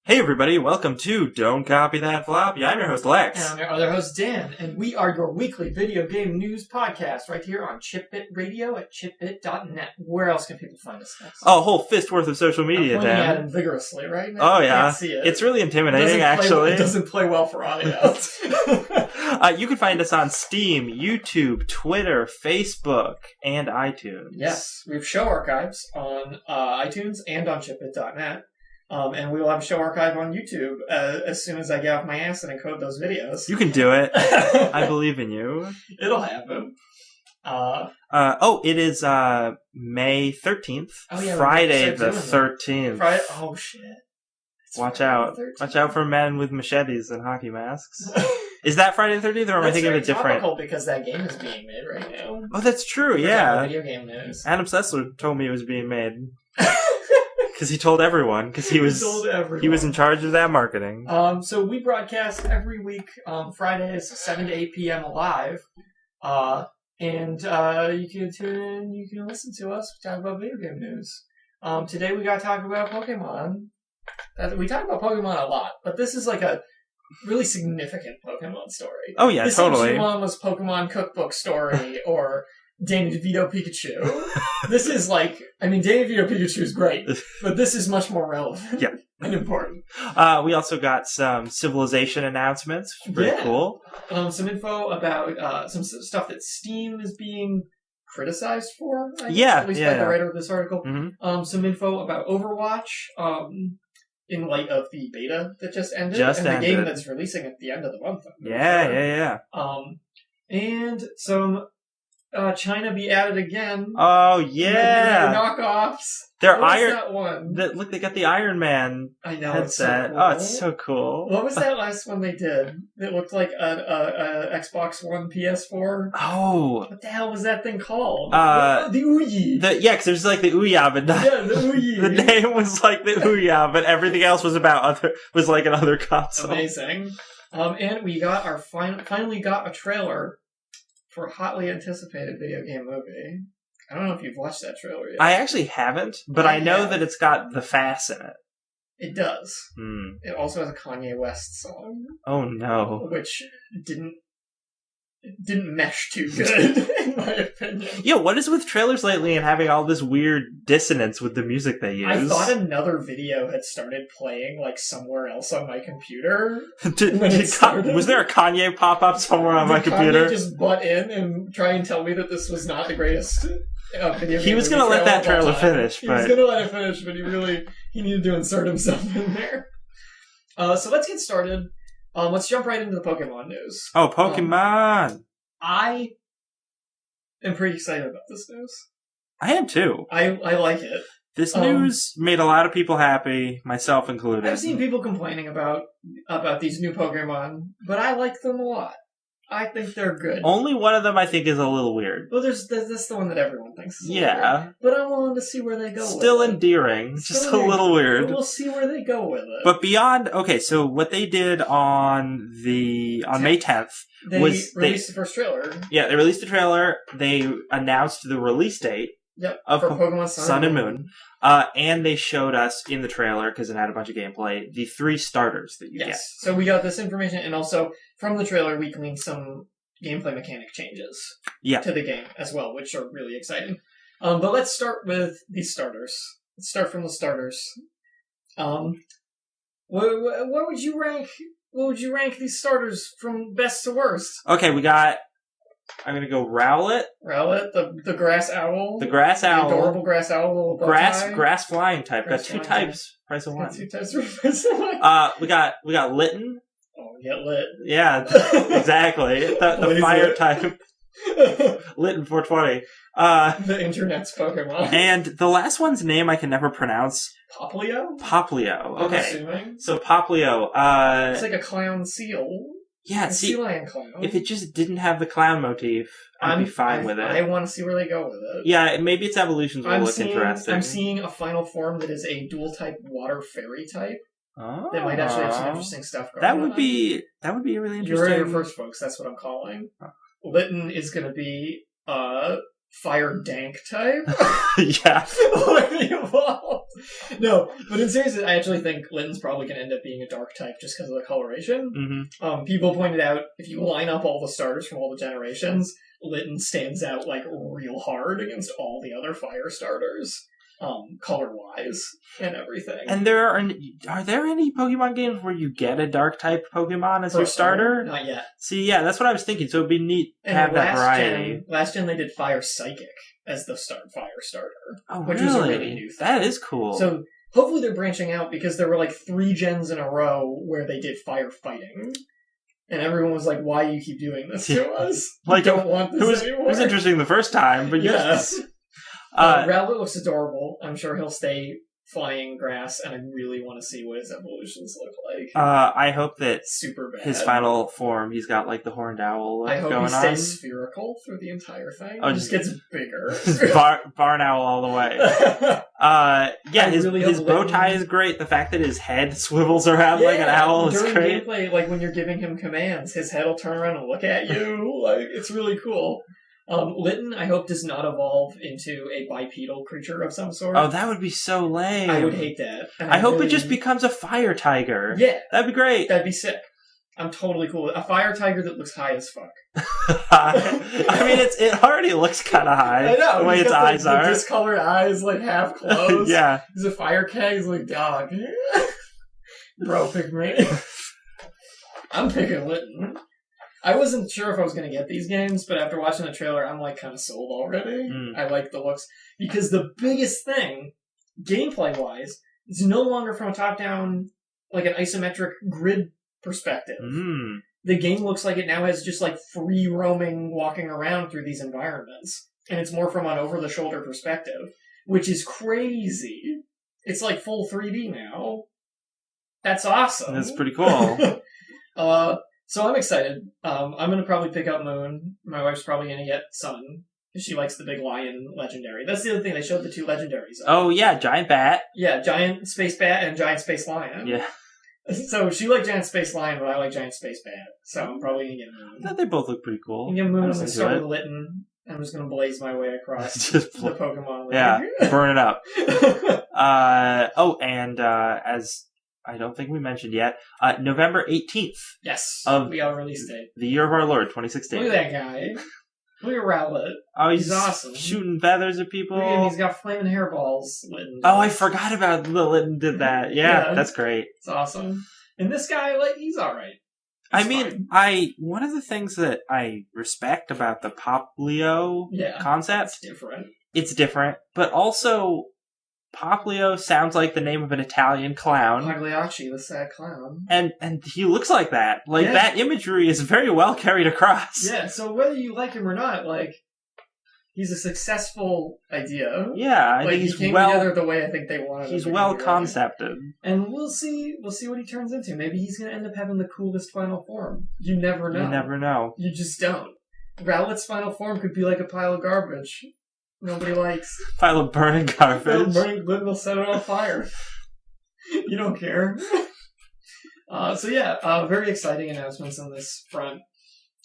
Hey everybody, welcome to Don't Copy That Floppy. I'm your host Lex. And I'm your other host Dan, and we are your weekly video game news podcast right here on ChipBit Radio at chipbit.net. Where else can people find us next? Oh, a whole fist worth of social media, I'm pointing Dan. at it vigorously right now. Oh yeah, I can't see it. It's really intimidating actually. It doesn't play well for audio. You can find us on Steam, YouTube, Twitter, Facebook, and iTunes. Yes, we have show archives on iTunes and on chipbit.net. And we will have a show archive on YouTube as soon as I get off my ass and encode those videos. You can do it. I believe in you. It'll happen. It is May 13th. Oh, yeah, Friday the 13th. Friday. Oh shit. Watch out. Watch out for men with machetes and hockey masks. Is that Friday the 13th, or am I thinking of a different? Topical because that game is being made right now. Oh, that's true, yeah. Video game news. Adam Sessler told me it was being made. Because he told everyone, because he was in charge of that marketing. So we broadcast every week, Fridays, 7 to 8 p.m. live. And you can tune in, you can listen to us talk about video game news. Today we got to talk about Pokemon. We talk about Pokemon a lot, but this is like a really significant Pokemon story. Oh yeah, this totally. This was Pokemon Cookbook Story, or Danny DeVito Pikachu. This is like, Danny DeVito Pikachu is great, but this is much more relevant and important. We also got some Civilization announcements. Pretty cool. Some info about some stuff that Steam is being criticized for, I guess, at least by the writer of this article. Mm-hmm. Some info about Overwatch, in light of the beta that just ended, the game that's releasing at the end of the month. Yeah. And some China be added again. Oh yeah, knockoffs. They're what was that one? Look, they got the Iron Man headset. It's so cool. Oh, it's so cool. What was that last one they did? It looked like a Xbox One PS4. Oh, what the hell was that thing called? The Ouya. Because there's like the Ouya, but not, the Ouya. The name was like the Ouya, but everything else was like another console. Amazing. And we got finally got a trailer for a hotly anticipated video game movie. I don't know if you've watched that trailer yet. I actually haven't, but I know that it's got the Fass in it. It does. It also has a Kanye West song. Oh no. Which didn't mesh too good, in my opinion. Yeah, what is with trailers lately and having all this weird dissonance with the music they use? I thought another video had started playing, like, somewhere else on my computer. Was there a Kanye pop-up somewhere on my computer? Kanye just butt in and try and tell me that this was not the greatest video game. He was going to let that trailer finish, but... He was going to let it finish, but he needed to insert himself in there. So let's get started. Let's jump right into the Pokemon news. Oh, Pokemon! I am pretty excited about this news. I am too. I like it. This news made a lot of people happy, myself included. I've seen people complaining about these new Pokemon, but I like them a lot. I think they're good. Only one of them I think is a little weird. Well, that's the one that everyone thinks is weird. But I'm willing to see where they go Still with endearing, just a little weird. But we'll see where they go with it. But beyond, so what they did on May 10th they released the first trailer. Yeah, they released the trailer. They announced the release date. Yep, of for Pokemon Sun and Moon. And they showed us in the trailer, because it had a bunch of gameplay, the 3 starters that you get. So we got this information, and also from the trailer we gleaned some gameplay mechanic changes to the game as well, which are really exciting. But let's start with these starters. Let's start from the starters. What would you rank? What would you rank these starters from best to worst? Okay, we got... I'm gonna go Rowlet. Rowlet, the grass owl. The grass owl. The adorable grass owl. Grass flying type. Got 2 types. Price of 1. 2 types. Price of 1. We got Litten. Oh, get lit. Yeah, exactly. The fire type. Litten 420. The internet's Pokemon. And the last one's name I can never pronounce. Poplio. Okay. I'm assuming. So Poplio. It's like a clown seal. Yeah, sea lion clown. If it just didn't have the clown motif, I'd be fine with it. I want to see where they go with it. Yeah, maybe its evolutions will look interesting. I'm seeing a final form that is a dual type water fairy type. Oh. That might actually have some interesting stuff going on. That would be really interesting. You're here first, folks. That's what I'm calling. Litten is going to be fire Dank type. Yeah. When he evolved. No, but in seriousness, I actually think Litten's probably going to end up being a dark type just because of the coloration. Mm-hmm. People pointed out, if you line up all the starters from all the generations, Litten stands out like real hard against all the other fire starters. Color-wise and everything. And are there any Pokemon games where you get a dark type Pokemon as your starter? Not yet. See, yeah, that's what I was thinking. So it'd be neat to have that variety. Last gen they did Fire Psychic as the fire starter. Oh, which really? was a really new thing. That is cool. So hopefully they're branching out because there were like 3 gens in a row where they did fire fighting. And everyone was like, why do you keep doing this to us? Like, don't want this anymore. It was interesting the first time, but yes. Rowlet looks adorable. I'm sure he'll stay flying grass, and I really want to see what his evolutions look like. I hope that super bad. His final form, he's got like the horned owl look going on. I hope he stays spherical through the entire thing. Oh, just gets bigger. Barn owl all the way. Yeah, his bow tie is great. The fact that his head swivels around like an owl is great. During gameplay, like when you're giving him commands, his head will turn around and look at you. Like, it's really cool. Litten, I hope, does not evolve into a bipedal creature of some sort. Oh, that would be so lame. I would hate that. I hope it just becomes a fire tiger. Yeah. That'd be great. That'd be sick. I'm totally cool with a fire tiger that looks high as fuck. I mean, it already looks kind of high. I know. The way its eyes are. The discolored eyes, like half closed. Yeah. He's a fire cat. He's like, dog. Bro, pick me. I'm picking Litten. I wasn't sure if I was going to get these games, but after watching the trailer, I'm like kind of sold already. I like the looks. Because the biggest thing, gameplay-wise, is no longer from a top-down, like an isometric grid perspective. The game looks like it now has just like free roaming walking around through these environments. And it's more from an over-the-shoulder perspective, which is crazy. It's like full 3D now. That's awesome. That's pretty cool. So I'm excited. I'm going to probably pick up Moon. My wife's probably going to get Sun, because she likes the big lion legendary. That's the other thing. They showed the 2 legendaries. Oh, yeah, Giant Bat. Yeah, Giant Space Bat and Giant Space Lion. Yeah. So she liked Giant Space Lion, but I like Giant Space Bat. So I'm probably going to get Moon. I thought they both look pretty cool. I'm going to get Moon. I'm going to start with Litten. I'm just going to blaze my way across the Pokemon. Yeah, burn it up. As I don't think we mentioned yet, November 18th. Yes, we got a release date. The year of our Lord, 2016. Look at that guy. Look at Rowlet. Oh, he's awesome. Shooting feathers at people. Look at him, he's got flaming hairballs. Litten. Oh, I forgot about the Litten did that. Yeah, that's great. It's awesome. And this guy, like, he's alright. One of the things that I respect about the Poplio concept... It's different, but also... Poplio sounds like the name of an Italian clown. Pagliacci, the sad clown. And he looks like that. Like, that imagery is very well carried across. Yeah, so whether you like him or not, like, he's a successful idea. Yeah, I think he came together the way I think they wanted. He's well concepted. And we'll see what he turns into. Maybe he's going to end up having the coolest final form. You never know. You never know. You just don't. Rowlet's final form could be like a pile of garbage. Nobody likes. Pile of burning garbage. They'll set it on fire. You don't care. Very exciting announcements on this front.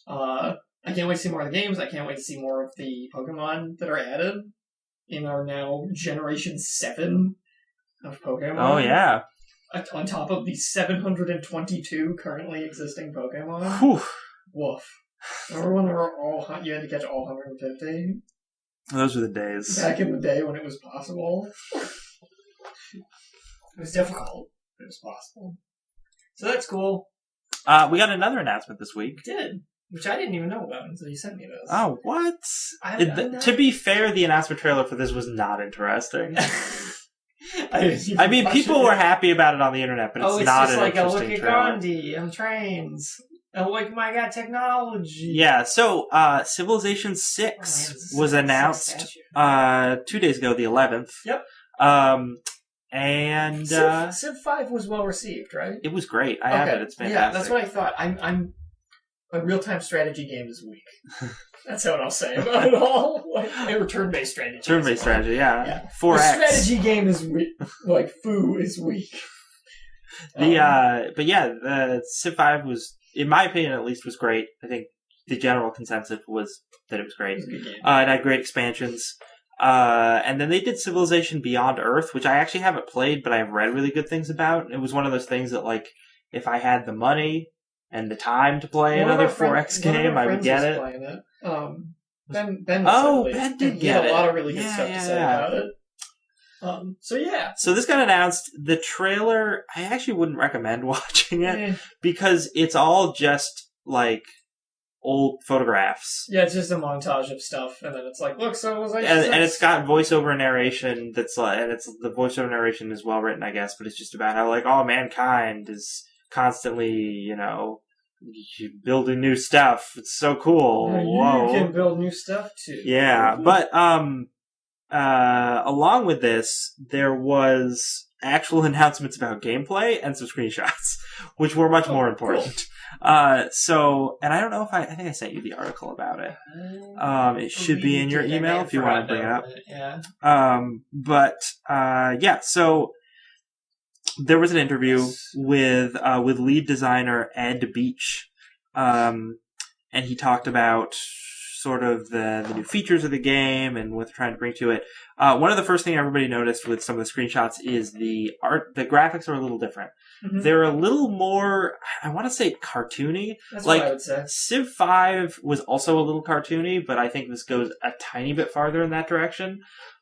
I can't wait to see more of the games. I can't wait to see more of the Pokemon that are added in our now Generation 7 of Pokemon. Oh, yeah. On top of the 722 currently existing Pokemon. Whew. Woof. Remember when you had to catch all 150? Those were the days. Back in the day when it was possible. It was difficult, but it was possible. So that's cool. We got another announcement this week. We did. Which I didn't even know about until you sent me this. Oh, what? To be fair, the announcement trailer for this was not interesting. I mean, people were happy about it on the internet, but it's not an interesting trailer. Oh, it's just like a look at Gandhi and trains. Oh, like, my God, technology. Yeah, so Civilization 6 was announced 2 days ago, the 11th. Yep. And Civ 5 was well received, right? It was great. I have it. It's fantastic. Yeah, that's what I thought. I'm a real-time strategy game is weak. That's what I'll say about it all. Like, a turn-based strategy. Turn-based strategy, yeah. 4X. The strategy game is weak. Like, foo is weak. The Civ 5 was, in my opinion at least, was great. I think the general consensus was that it was great. It was a good game. It had great expansions. And then they did Civilization Beyond Earth, which I actually haven't played, but I've read really good things about. It was one of those things that, like, if I had the money and the time to play another 4X game, I would get it. Ben did get it. A lot of really good stuff to say about it. So this got announced. The trailer, I actually wouldn't recommend watching it because it's all just like old photographs. Yeah, it's just a montage of stuff, and then it's like, look, Civilization. And it's got voiceover narration that's like, and it's the voiceover narration is well written, I guess, but it's just about how like all mankind is constantly, building new stuff. It's so cool. You can build new stuff too. Yeah, but along with this, there was actual announcements about gameplay and some screenshots, which were much more important. Cool. And I don't know if I think I sent you the article about it. It should be in your email if you want to bring it up. Yeah. So there was an interview with lead designer Ed Beach, and he talked about sort of the new features of the game and what they're trying to bring to it. One of the first things everybody noticed with some of the screenshots is the art. The graphics are a little different. Mm-hmm. They're a little more, I want to say, cartoony. That's what I would say. Civ 5 was also a little cartoony, but I think this goes a tiny bit farther in that direction.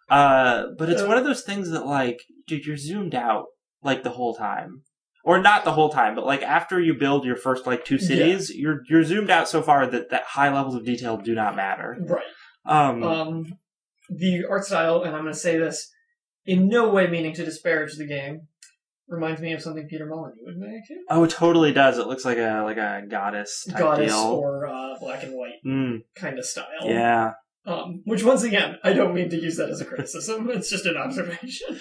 But it's one of those things that, like, dude, you're zoomed out, like, the whole time. Or not the whole time, but like after you build your first like 2 cities, you're zoomed out so far that high levels of detail do not matter. Right. The art style, and I'm going to say this in no way meaning to disparage the game, reminds me of something Peter Molyneux would make. Oh, it totally does. It looks like a goddess type deal. Or black and white kind of style. Yeah. Which, once again, I don't mean to use that as a criticism. It's just an observation.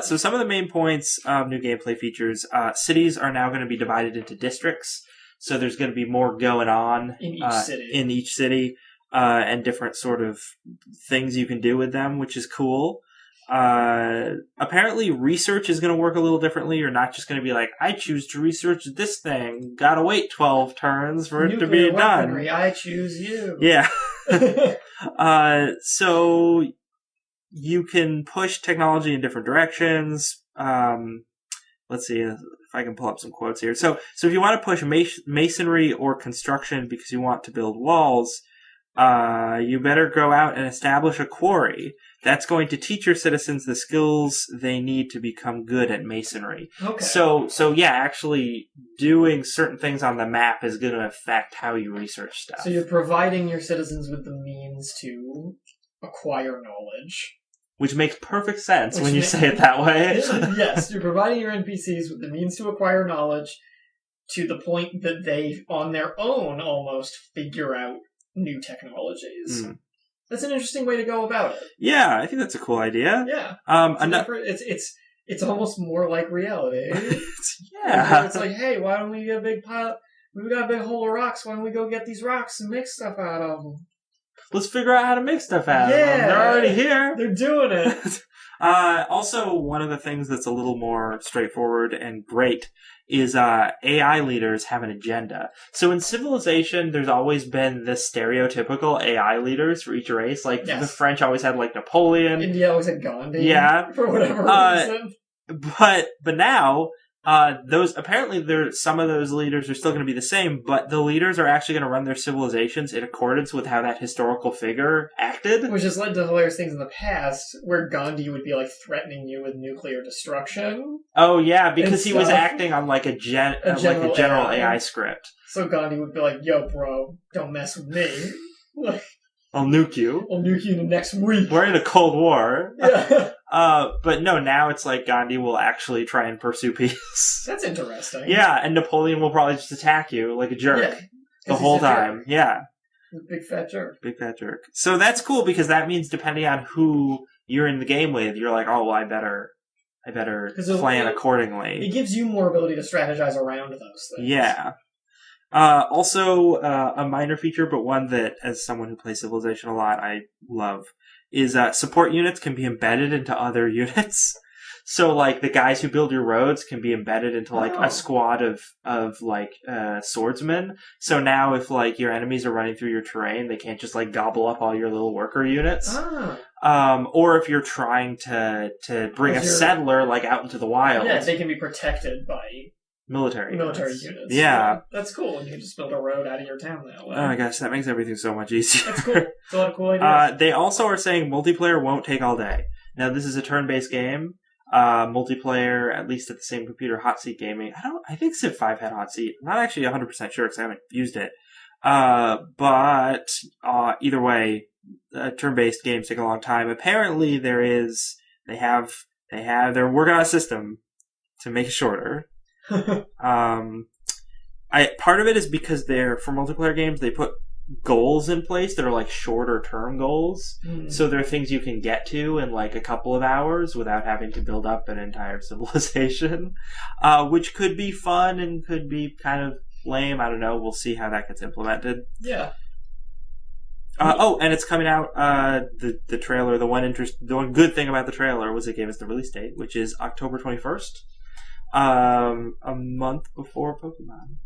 So some of the main points of new gameplay features, cities are now going to be divided into districts. So there's going to be more going on in each city. And different sort of things you can do with them, which is cool. Apparently research is going to work a little differently. You're not just going to be like, I choose to research this thing. Gotta wait 12 turns for it to be done. I choose you. Yeah. So you can push technology in different directions. Let's see if I can pull up some quotes here. So if you want to push masonry or construction because you want to build walls, you better go out and establish a quarry. That's going to teach your citizens the skills they need to become good at masonry. Okay. So yeah, actually doing certain things on the map is going to affect how you research stuff. So you're providing your citizens with the means to acquire knowledge. Which makes perfect sense when you say it that way. Yes, you're providing your NPCs with the means to acquire knowledge to the point that they, on their own, almost figure out new technologies. That's an interesting way to go about it. Yeah, I think that's a cool idea. Yeah. It's almost more like reality. Yeah. It's like, hey, why don't we get a big pile? We've got a big hole of rocks. Why don't we go get these rocks and make stuff out of them? Let's figure out how to make stuff out of them. They're already here. They're doing it. Also, one of the things that's a little more straightforward and great is AI leaders have an agenda. So in Civilization, there's always been this stereotypical AI leaders for each race. Like, the French always had, like, Napoleon. India always had Gandhi. Yeah. For whatever reason. But now, some of those leaders are still going to be the same, but the leaders are actually going to run their civilizations in accordance with how that historical figure acted. Which has led to hilarious things in the past, where Gandhi would be, like, threatening you with nuclear destruction. Oh, yeah, because he was acting on, like, a general AI script. So Gandhi would be like, yo, bro, don't mess with me. Like, I'll nuke you. I'll nuke you in the next week. We're in a Cold War. Yeah. But no, now it's like Gandhi will actually try and pursue peace. That's interesting. Yeah, and Napoleon will probably just attack you like a jerk the whole time. Yeah. Big fat jerk. Big fat jerk. So that's cool because that means depending on who you're in the game with, you're like, oh, well, I better plan accordingly. It gives you more ability to strategize around those things. Yeah. Also, a minor feature, but one that, as someone who plays Civilization a lot, I love, is support units can be embedded into other units. So, like, the guys who build your roads can be embedded into, like, a squad of swordsmen. So now if, like, your enemies are running through your terrain, they can't just, like, gobble up all your little worker units. Or if you're trying to bring a settler, like, out into the wild. Yeah, they can be protected by military units. Yeah. That's cool. You can just build a road out of your town that way. Oh my gosh, that makes everything so much easier. That's cool. It's a lot of cool ideas. They also are saying multiplayer won't take all day. Now, this is a turn-based game. Multiplayer, at least at the same computer, Hot Seat Gaming. I think Civ 5 had Hot Seat. I'm not actually 100% sure because I haven't used it. But either way, turn-based games take a long time. Apparently, they're working on a system to make it shorter. Part of it is because for multiplayer games, they put goals in place that are like shorter term goals. So there are things you can get to in like a couple of hours without having to build up an entire civilization, which could be fun and could be kind of lame. I don't know. We'll see how that gets implemented. Yeah. And it's coming out, the trailer, the one good thing about the trailer was it gave us the release date, which is October 21st. A month before Pokemon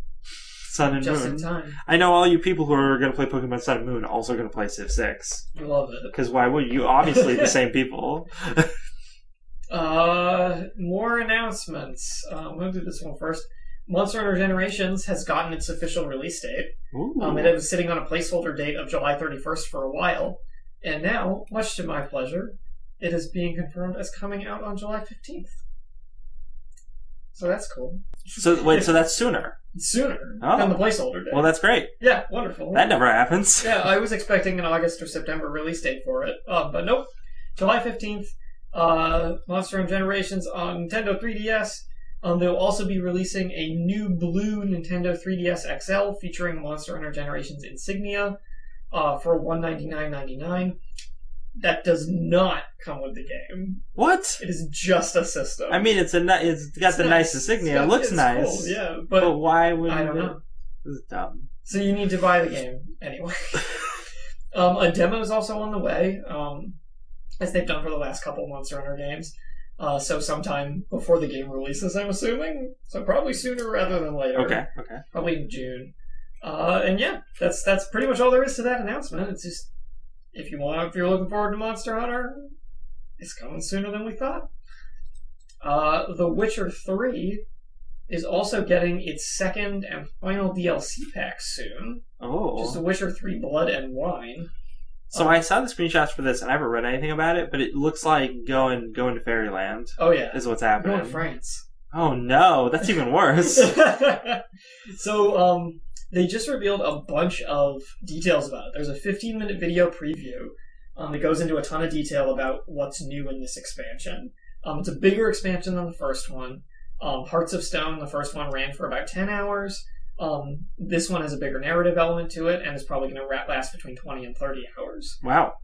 Sun and Just Moon. In time. I know all you people who are going to play Pokemon Sun and Moon are also going to play Civ 6. I love it. Because why would you? Obviously the same people. More announcements. I'm going to do this one first. Monster Hunter Generations has gotten its official release date. It was sitting on a placeholder date of July 31st for a while. And now, much to my pleasure, it is being confirmed as coming out on July 15th. So that's cool. So that's sooner. Sooner than the placeholder date. Well, that's great. Yeah, wonderful. That never happens. Yeah, I was expecting an August or September release date for it. But nope. July 15th, Monster Hunter Generations on Nintendo 3DS. They'll also be releasing a new blue Nintendo 3DS XL featuring Monster Hunter Generations insignia for $199.99. That does not come with the game. What? It is just a system. I mean, it's got the nice insignia. It looks nice. Cool, yeah, but why would I don't know. This is dumb. So you need to buy the game anyway. A demo is also on the way, as they've done for the last couple Monster Hunter games. So sometime before the game releases, I'm assuming. So probably sooner rather than later. Okay. Probably in June. And yeah, that's pretty much all there is to that announcement. It's just, if you're looking forward to Monster Hunter, it's coming sooner than we thought. The Witcher 3 is also getting its second and final DLC pack soon. Oh. Just The Witcher 3 Blood and Wine. So I saw the screenshots for this, and I haven't read anything about it, but it looks like going to Fairyland. Oh yeah, is what's happening. Going to France. Oh no, that's even worse. So they just revealed a bunch of details about it. There's a 15-minute video preview that goes into a ton of detail about what's new in this expansion. It's a bigger expansion than the first one. Hearts of Stone, the first one, ran for about 10 hours. This one has a bigger narrative element to it and is probably going to last between 20 and 30 hours. Wow.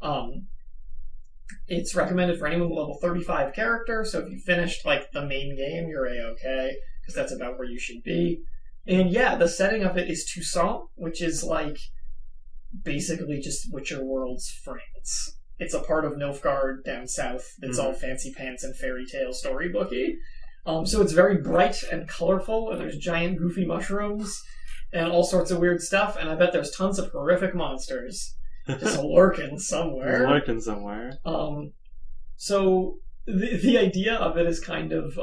It's recommended for anyone with level 35 character, so if you finished like the main game, you're A-okay, because that's about where you should be. And yeah, the setting of it is Toussaint, which is like basically just Witcher World's France. It's a part of Nilfgaard down south that's all fancy pants and fairy tale storybooky. So it's very bright and colorful, and there's giant goofy mushrooms and all sorts of weird stuff, and I bet there's tons of horrific monsters just lurking somewhere. So the idea of it is kind of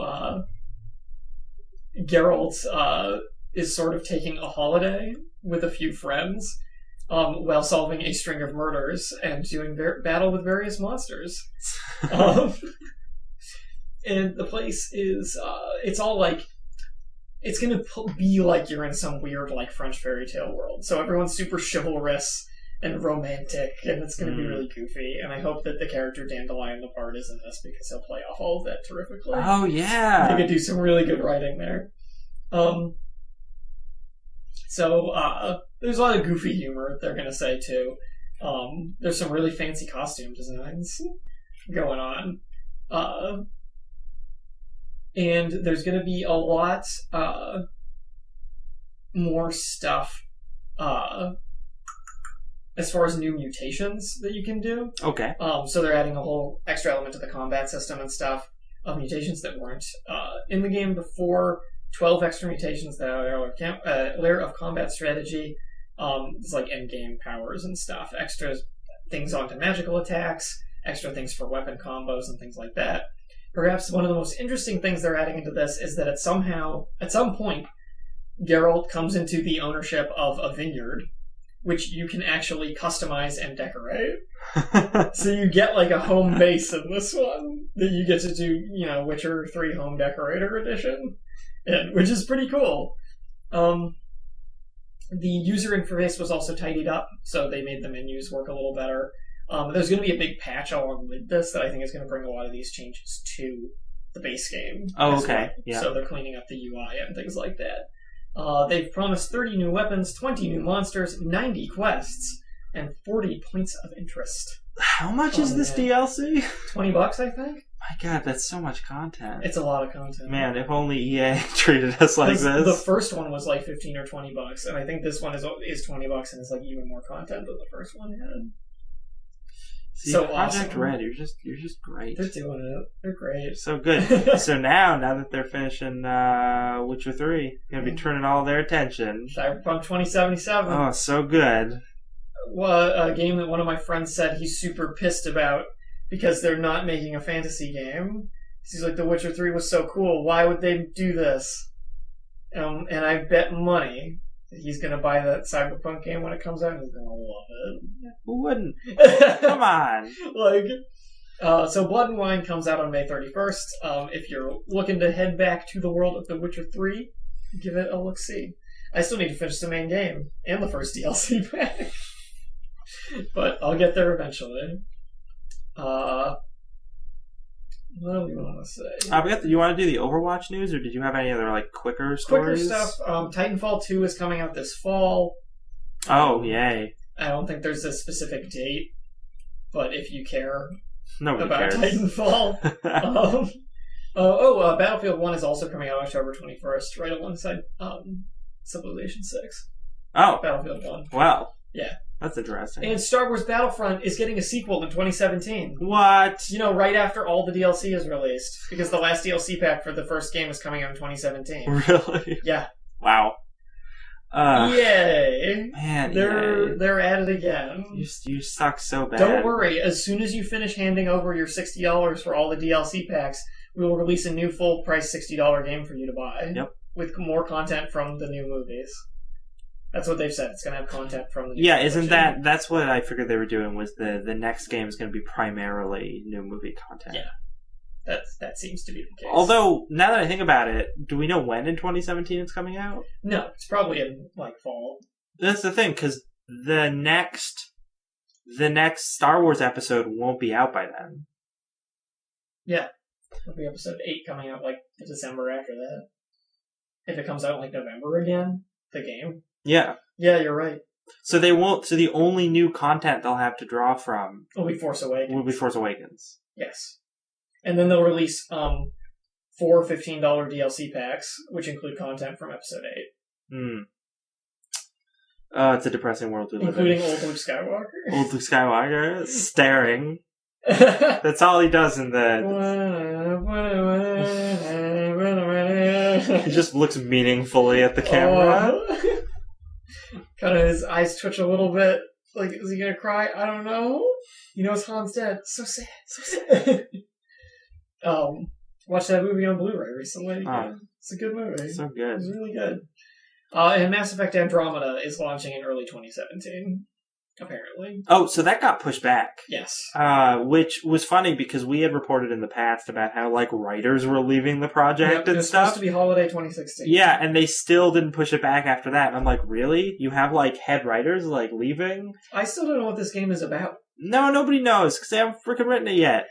Geralt is sort of taking a holiday with a few friends while solving a string of murders and doing battle with various monsters. And the place is, it's all like, it's going to be like you're in some weird, like, French fairy tale world. So everyone's super chivalrous and romantic, and it's going to be really goofy. And I hope that the character Dandelion the Bard is in this, because he'll play off all of that terrifically. Oh, yeah! They could do some really good writing there. So, there's a lot of goofy humor, they're going to say, too. There's some really fancy costume designs going on. And there's going to be a lot more stuff as far as new mutations that you can do. Okay. So they're adding a whole extra element to the combat system and stuff. of mutations that weren't in the game before. 12 extra mutations that are layer of combat strategy. It's like endgame powers and stuff. Extra things onto magical attacks. Extra things for weapon combos and things like that. Perhaps one of the most interesting things they're adding into this is that at some point, Geralt comes into the ownership of a vineyard, which you can actually customize and decorate. So you get like a home base in this one that you get to do, Witcher 3 Home Decorator Edition. Which is pretty cool. The user interface was also tidied up, so they made the menus work a little better. There's going to be a big patch along with this that I think is going to bring a lot of these changes to the base game. Oh, okay. Well. Yeah. So they're cleaning up the UI and things like that. They've promised 30 new weapons, 20 new monsters, 90 quests, and 40 points of interest. How much is this DLC? $20, I think. My God, that's so much content. It's a lot of content. Man, if only EA treated us like this. The first one was like $15 or $20, and I think this one is $20 and is like even more content than the first one had. See, so Project awesome. Red, you're just great. They're doing it. They're great. So good. So now that they're finishing Witcher 3, gonna be turning all their attention. Cyberpunk 2077. Oh, so good. Well, a game that one of my friends said he's super pissed about because they're not making a fantasy game. He's like, The Witcher 3 was so cool. Why would they do this? And I bet money that he's going to buy that Cyberpunk game when it comes out, and he's going to love it. Who wouldn't? Come on. So Blood and Wine comes out on May 31st. If you're looking to head back to the world of The Witcher 3, give it a look-see. I still need to finish the main game and the first DLC pack. But I'll get there eventually. What do we want to say? You want to do the Overwatch news, or did you have any other quicker stories? Quicker stuff. Titanfall 2 is coming out this fall. Oh, yay! I don't think there's a specific date, but if you care Nobody about cares. Titanfall, Battlefield 1 is also coming out October 21st, right alongside Civilization 6. Oh, Battlefield 1. Wow. Yeah. That's interesting. And Star Wars Battlefront is getting a sequel in 2017. What? Right after all the DLC is released. Because the last DLC pack for the first game is coming out in 2017. Really? Yeah. Wow. Yay. Man, they're at it again. You suck so bad. Don't worry. As soon as you finish handing over your $60 for all the DLC packs, we will release a new full-price $60 game for you to buy. Yep. With more content from the new movies. That's what they've said. It's going to have content from the new Yeah, isn't that's what I figured they were doing, was the next game is going to be primarily new movie content. Yeah. That seems to be the case. Although, now that I think about it, do we know when in 2017 it's coming out? No, it's probably in, fall. That's the thing, because the next Star Wars episode won't be out by then. Yeah. It'll be episode 8 coming out, the December after that. If it comes out in, November again, the game. Yeah. Yeah, you're right. So they won't. So the only new content they'll have to draw from will be Force Awakens. Yes. And then they'll release 4 $15 DLC packs, which include content from Episode 8. It's a depressing world we live in. Including old Luke Skywalker. Old Luke Skywalker staring. That's all he does in the... He just looks meaningfully at the camera. Kind of his eyes twitch a little bit. Is he gonna cry? I don't know. He knows Han's dead. So sad. Watched that movie on Blu-ray recently. It's a good movie. So good. It's really good. And Mass Effect Andromeda is launching in early 2017. Apparently. Oh, so that got pushed back. Yes. Which was funny because we had reported in the past about how writers were leaving the project and it's stuff. Supposed to be holiday 2016. Yeah, and they still didn't push it back after that. And I'm like, really? You have head writers leaving? I still don't know what this game is about. No, nobody knows because they haven't freaking written it yet.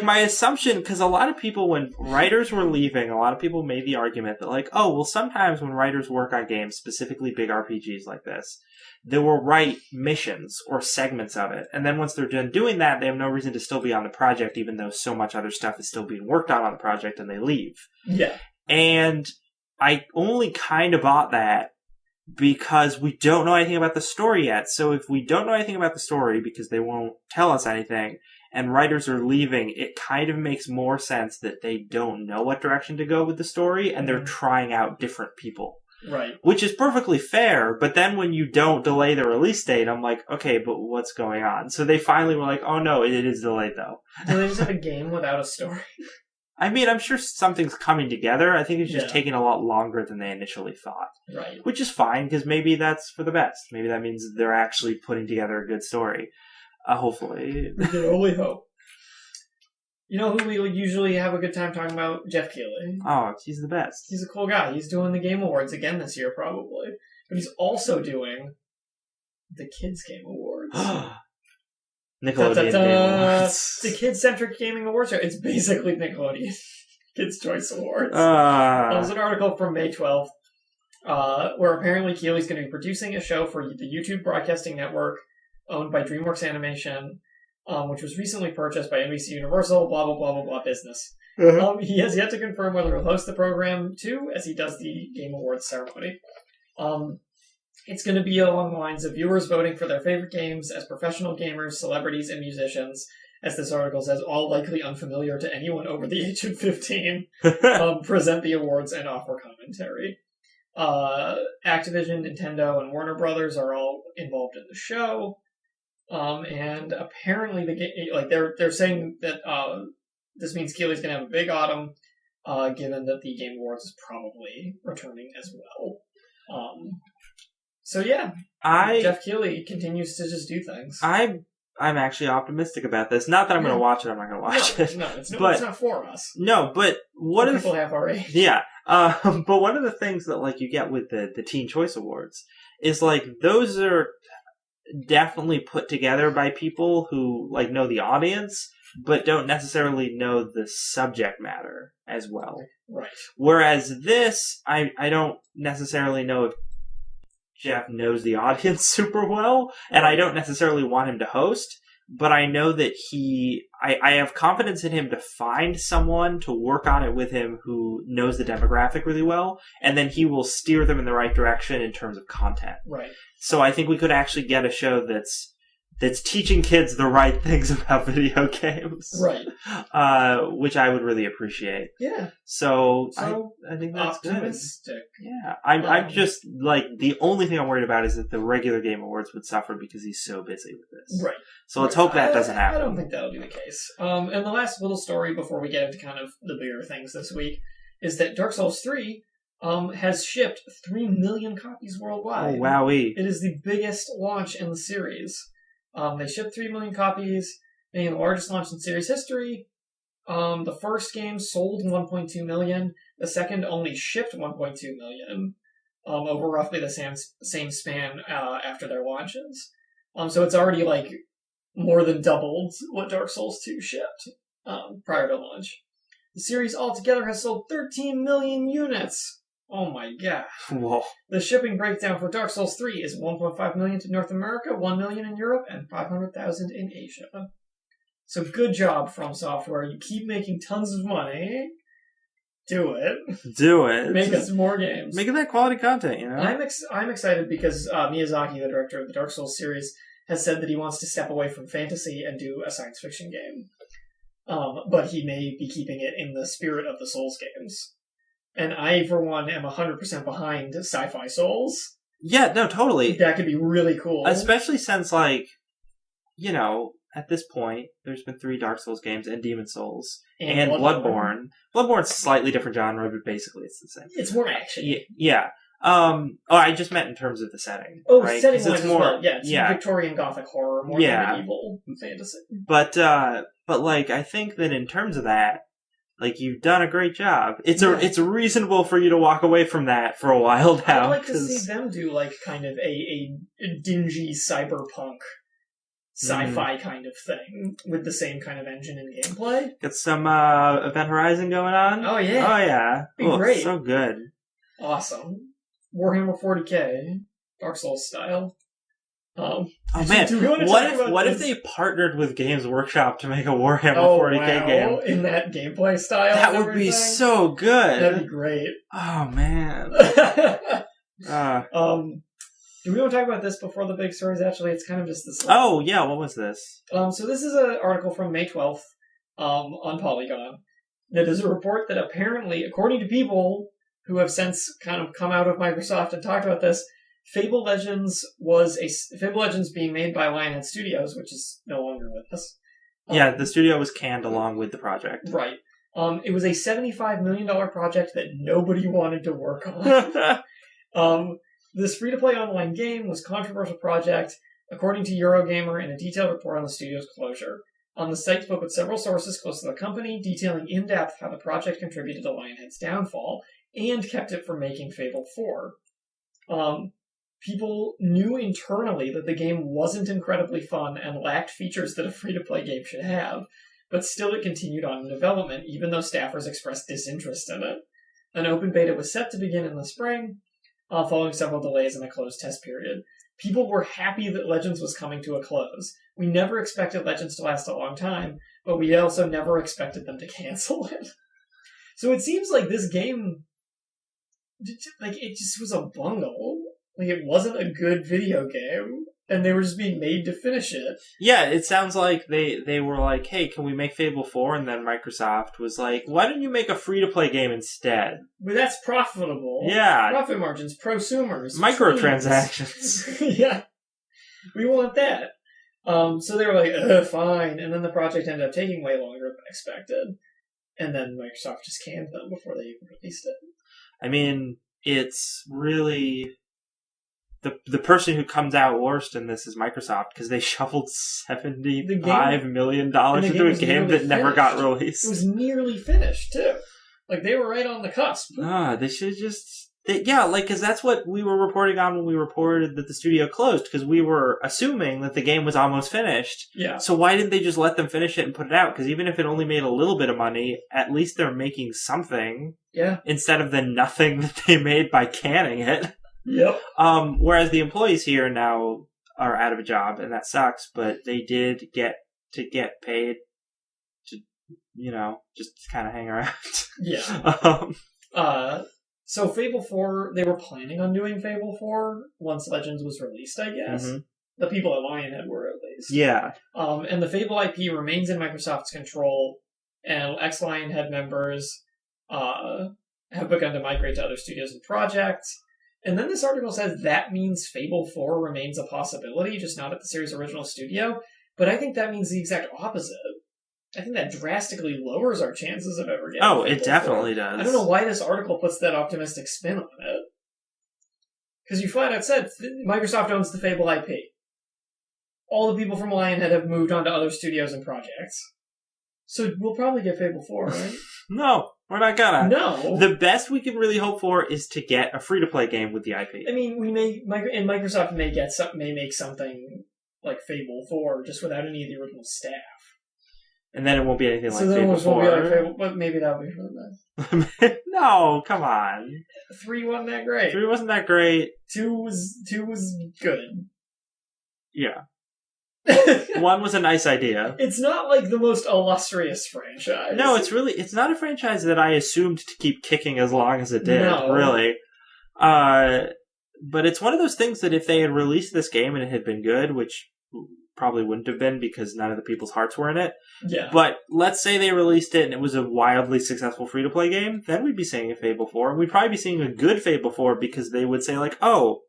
My assumption, because a lot of people, when writers were leaving, a lot of people made the argument that sometimes when writers work on games, specifically big RPGs like this, they will write missions or segments of it. And then once they're done doing that, they have no reason to still be on the project, even though so much other stuff is still being worked on the project, and they leave. Yeah. And I only kind of bought that because we don't know anything about the story yet. So if we don't know anything about the story because they won't tell us anything, and writers are leaving, it kind of makes more sense that they don't know what direction to go with the story, and they're trying out different people. Right. Which is perfectly fair, but then when you don't delay the release date, I'm like, okay, but what's going on? So they finally were like, oh no, it is delayed though. Do they just have a game without a story? I mean, I'm sure something's coming together. I think it's just taking a lot longer than they initially thought. Right. Which is fine, because maybe that's for the best. Maybe that means they're actually putting together a good story. Hopefully. We can only hope. You know who we usually have a good time talking about? Jeff Keighley. Oh, he's the best. He's a cool guy. He's doing the Game Awards again this year, probably. But he's also doing the Kids Game Awards. Nickelodeon Game Awards. The kid-centric gaming awards show. It's basically Nickelodeon Kids' Choice Awards. There's an article from May 12th where apparently Keighley's going to be producing a show for the YouTube Broadcasting Network owned by DreamWorks Animation, which was recently purchased by NBC Universal, blah, blah, blah, blah, blah, business. He has yet to confirm whether he'll host the program, too, as he does the Game Awards ceremony. It's going to be along the lines of viewers voting for their favorite games as professional gamers, celebrities, and musicians, as this article says, all likely unfamiliar to anyone over the age of 15, present the awards and offer commentary. Activision, Nintendo, and Warner Brothers are all involved in the show. And apparently they're saying that this means Keighley's going to have a big autumn, given that the Game Awards is probably returning as well. So yeah, Jeff Keighley continues to just do things. I'm actually optimistic about this. Not that I'm going to watch it. I'm not going to watch it. No, it's not for us. No, but people half our age? Yeah, but one of the things that you get with the Teen Choice Awards is those are definitely put together by people who know the audience, but don't necessarily know the subject matter as well. Right. Whereas this, I don't necessarily know if Jeff knows the audience super well, and I don't necessarily want him to host, but I know that I have confidence in him to find someone to work on it with him who knows the demographic really well, and then he will steer them in the right direction in terms of content. Right. So I think we could actually get a show that's teaching kids the right things about video games. Right. Which I would really appreciate. Yeah. So I think that's optimistic. Good. Yeah. I'm just, the only thing I'm worried about is that the regular Game Awards would suffer because he's so busy with this. Right. So let's hope that doesn't happen. I don't think that'll be the case. And the last little story before we get into kind of the bigger things this week is that Dark Souls 3 has shipped 3 million copies worldwide. Oh, wowee. It is the biggest launch in the series. They shipped 3 million copies, being the largest launch in series history. The first game sold 1.2 million. The second only shipped 1.2 million over roughly the same span after their launches. So it's already more than doubled what Dark Souls 2 shipped prior to launch. The series altogether has sold 13 million units. Oh my gosh. Whoa. The shipping breakdown for Dark Souls 3 is 1.5 million to North America, 1 million in Europe, and 500,000 in Asia. So good job, From Software. You keep making tons of money. Do it. Do it. Make us more games. Making that quality content, you know? I'm excited because Miyazaki, the director of the Dark Souls series, has said that he wants to step away from fantasy and do a science fiction game. But he may be keeping it in the spirit of the Souls games. And I, for one, am 100% behind sci-fi Souls. Yeah, no, totally. That could be really cool. Especially since, at this point, there's been 3 Dark Souls games and Demon Souls. And Bloodborne. Bloodborne's a slightly different genre, but basically it's the same. It's more action. Yeah. I just meant in terms of the setting. Oh, right? setting-wise as well. Yeah, it's Victorian Gothic horror, more than medieval fantasy. But I think that in terms of that, you've done a great job. It's reasonable for you to walk away from that for a while now. I'd like to see them do kind of a dingy cyberpunk sci-fi kind of thing with the same kind of engine and gameplay. Get some Event Horizon going on. Oh yeah. Oh yeah. Be great. So good. Awesome. Warhammer 40k, Dark Souls style. Oh man, what if they partnered with Games Workshop to make a Warhammer 40k game? In that gameplay style? That would be so good. That'd be great. Oh man. Do we want to talk about this before the big stories? Actually, it's kind of just this. Oh, yeah, what was this? So this is an article from May 12th on Polygon that is a report that apparently, according to people who have since kind of come out of Microsoft and talked about this, Fable Legends being made by Lionhead Studios, which is no longer with us. Yeah, the studio was canned along with the project. Right. It was a $75 million project that nobody wanted to work on. This free-to-play online game was a controversial project, according to Eurogamer in a detailed report on the studio's closure. The site spoke with several sources close to the company, detailing in depth how the project contributed to Lionhead's downfall and kept it from making Fable 4. People knew internally that the game wasn't incredibly fun and lacked features that a free-to-play game should have, but still it continued on in development, even though staffers expressed disinterest in it. An open beta was set to begin in the spring, following several delays and a closed test period. People were happy that Legends was coming to a close. We never expected Legends to last a long time, but we also never expected them to cancel it. So it seems like this game, it just was a bungle. It wasn't a good video game, and they were just being made to finish it. Yeah, it sounds like they were like, hey, can we make Fable 4? And then Microsoft was like, why don't you make a free-to-play game instead? But that's profitable. Yeah. Profit margins, prosumers. Microtransactions. Yeah. We want that. So they were like, fine. And then the project ended up taking way longer than expected. And then Microsoft just canned them before they even released it. I mean, it's really... The person who comes out worst in this is Microsoft, because they shoveled $75 million into a game that never got released. It was nearly finished, too. They were right on the cusp. They should just... because that's what we were reporting on when we reported that the studio closed, because we were assuming that the game was almost finished. Yeah. So why didn't they just let them finish it and put it out? Because even if it only made a little bit of money, at least they're making something. Yeah. Instead of the nothing that they made by canning it. Yep. Whereas the employees here now are out of a job, and that sucks, but they did get paid to, just kind of hang around. Yeah. So Fable 4, they were planning on doing Fable 4 once Legends was released, I guess. Mm-hmm. The people at Lionhead were, at least. Yeah. And the Fable IP remains in Microsoft's control, and ex-Lionhead members have begun to migrate to other studios and projects. And then this article says that means Fable 4 remains a possibility, just not at the series' original studio. But I think that means the exact opposite. I think that drastically lowers our chances of ever getting Fable it definitely 4. Does. I don't know why this article puts that optimistic spin on it. Because you flat out said Microsoft owns the Fable IP. All the people from Lionhead have moved on to other studios and projects. So we'll probably get Fable 4, right? No, we're not gonna. No. The best we can really hope for is to get a free-to-play game with the IP. I mean, Microsoft may make something like Fable 4 just without any of the original staff. And then it won't be anything like Fable 4. Won't be like Fable, but maybe that'll be for the best. No, come on. 3 wasn't that great. 3 wasn't that great. 2 was good. Yeah. 1 was a nice idea. It's not like the most illustrious franchise. No, it's not a franchise that I assumed to keep kicking as long as it did, really. But it's one of those things that if they had released this game and it had been good, which probably wouldn't have been because none of the people's hearts were in it. Yeah. But let's say they released it and it was a wildly successful free-to-play game, then we'd be seeing a Fable 4. And we'd probably be seeing a good Fable 4 because they would say like, oh,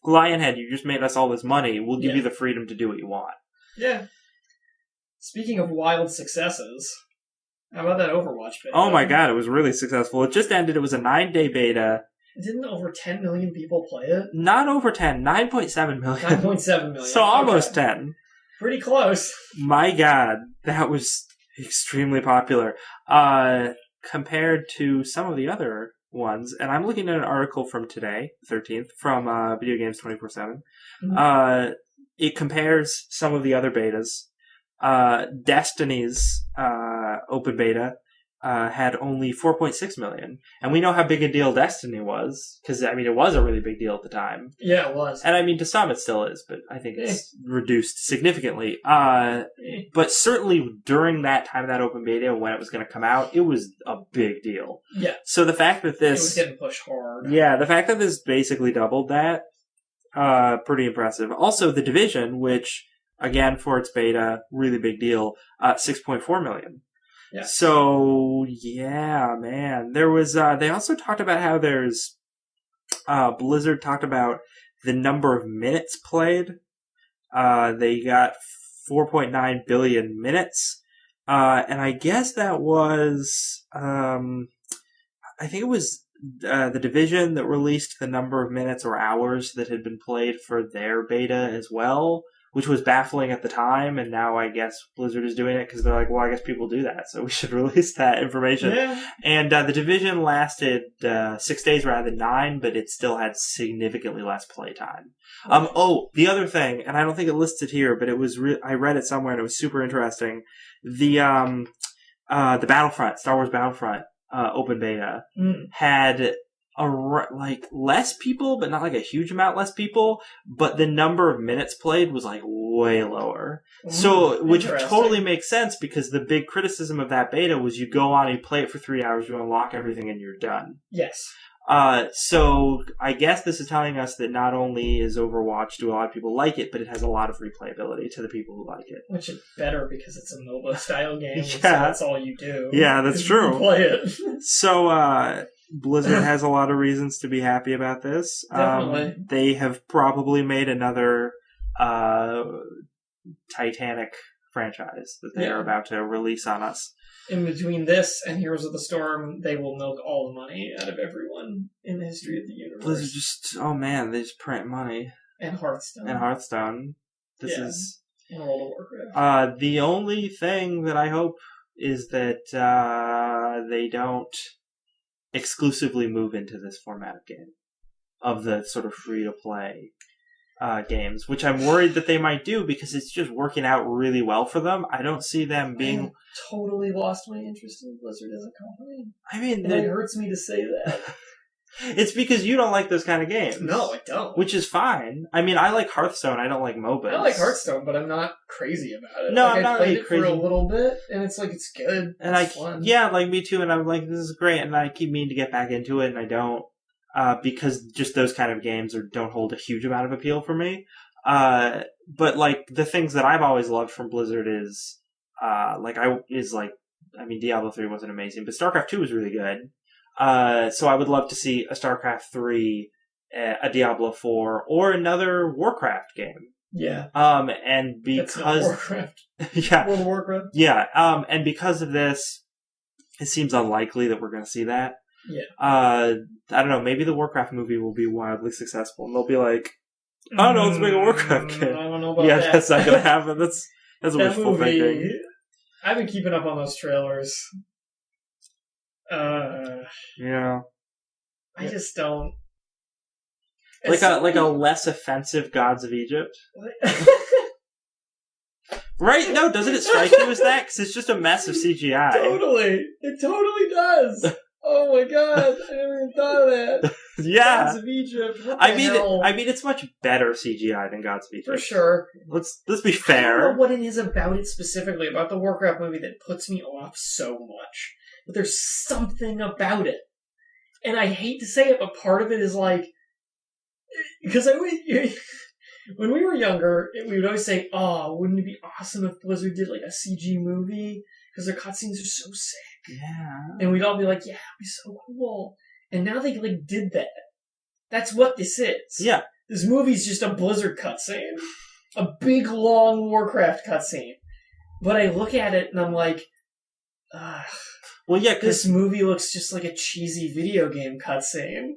Lionhead, you just made us all this money. We'll give you the freedom to do what you want. Yeah. Speaking of wild successes, how about that Overwatch beta? Oh my god, it was really successful. It just ended. It was a 9-day beta. Didn't over 10 million people play it? Not over 10. 9.7 million. 9.7 million. So almost 10. Pretty close. My god, that was extremely popular. Compared to some of the other ones, and I'm looking at an article from today, 13th, from Video Games 24/7. Mm-hmm. It compares some of the other betas. Destiny's open beta had only 4.6 million. And we know how big a deal Destiny was, because, I mean, it was a really big deal at the time. Yeah, it was. And, I mean, to some it still is, but I think it's reduced significantly. But certainly during that time of that open beta, when it was going to come out, it was a big deal. Yeah. So the fact that this... It was getting pushed hard. Yeah, the fact that this basically doubled that Pretty impressive. Also, The Division, which, again, for its beta, really big deal, 6.4 million. Yeah. So, yeah, man. There was, they also talked about how there's, Blizzard talked about the number of minutes played. They got 4.9 billion minutes. And I guess that was, I think it was The Division that released the number of minutes or hours that had been played for their beta as well, which was baffling at the time, and now I guess Blizzard is doing it because they're like, well, I guess people do that, so we should release that information. Yeah. And The Division lasted 6 days rather than 9, but it still had significantly less playtime. The other thing, and I don't think it listed here, but it was I read it somewhere and it was super interesting. The Battlefront, Star Wars Battlefront, open beta had less people, but not like a huge amount less people, but the number of minutes played was like way lower. So, which totally makes sense because the big criticism of that beta was you go on and you play it for 3 hours, you unlock everything and you're done. Yes. So I guess this is telling us that not only is Overwatch, do a lot of people like it, but it has a lot of replayability to the people who like it. Which is better because it's a MOBA style game, so that's all you do. Yeah, that's true. You play it. So, Blizzard has a lot of reasons to be happy about this. Definitely. They have probably made another, Titanic franchise that they are about to release on us. In between this and Heroes of the Storm, they will milk all the money out of everyone in the history of the universe. Blizzard they just print money. And Hearthstone. This is... And World of Warcraft. The only thing that I hope is that, they don't exclusively move into this format of game. Of the sort of free-to-play games, which I'm worried that they might do because it's just working out really well for them. I don't see them being... I totally lost my interest in Blizzard as a company. I mean... And it hurts me to say that. It's because you don't like those kind of games. No, I don't. Which is fine. I mean, I like Hearthstone. I don't like MOBAs. I like Hearthstone, but I'm not crazy about it. No, I'm not really crazy. I played it for a little bit, and it's like, it's good. And it's fun. Yeah, like me too, and I'm like, this is great, and I keep meaning to get back into it, and I don't. Because just those kind of games don't hold a huge amount of appeal for me. But like the things that I've always loved from Blizzard is Diablo 3 wasn't amazing, but StarCraft 2 was really good. So I would love to see a StarCraft 3, a Diablo 4, or another Warcraft game. Yeah. And because Warcraft. Yeah. World of Warcraft. Yeah. And because of this, it seems unlikely that we're going to see that. Yeah. I don't know. Maybe the Warcraft movie will be wildly successful, and they'll be like, "Oh no, let's make a Warcraft game." I don't know about that. Yeah, that's not gonna happen. That's wishful thinking. I've been keeping up on those trailers. Yeah. I just don't. Like a less offensive Gods of Egypt. Right? No, doesn't it strike you as that? Because it's just a mess of CGI. Totally. It totally does. Oh my god, I never even thought of that. Yeah. Gods of Egypt. I mean, it's much better CGI than Gods of Egypt. For sure. Let's be fair. I don't know what it is about it specifically, about the Warcraft movie, that puts me off so much. But there's something about it. And I hate to say it, but part of it is like... Because when we were younger, we would always say, oh, wouldn't it be awesome if Blizzard did like a CG movie? Because their cutscenes are so sick. Yeah. And we'd all be like, yeah, it'd be so cool. And now they like did that. That's what this is. Yeah. This movie's just a Blizzard cutscene. A big, long Warcraft cutscene. But I look at it and I'm like, ugh. Well, yeah, this movie looks just like a cheesy video game cutscene.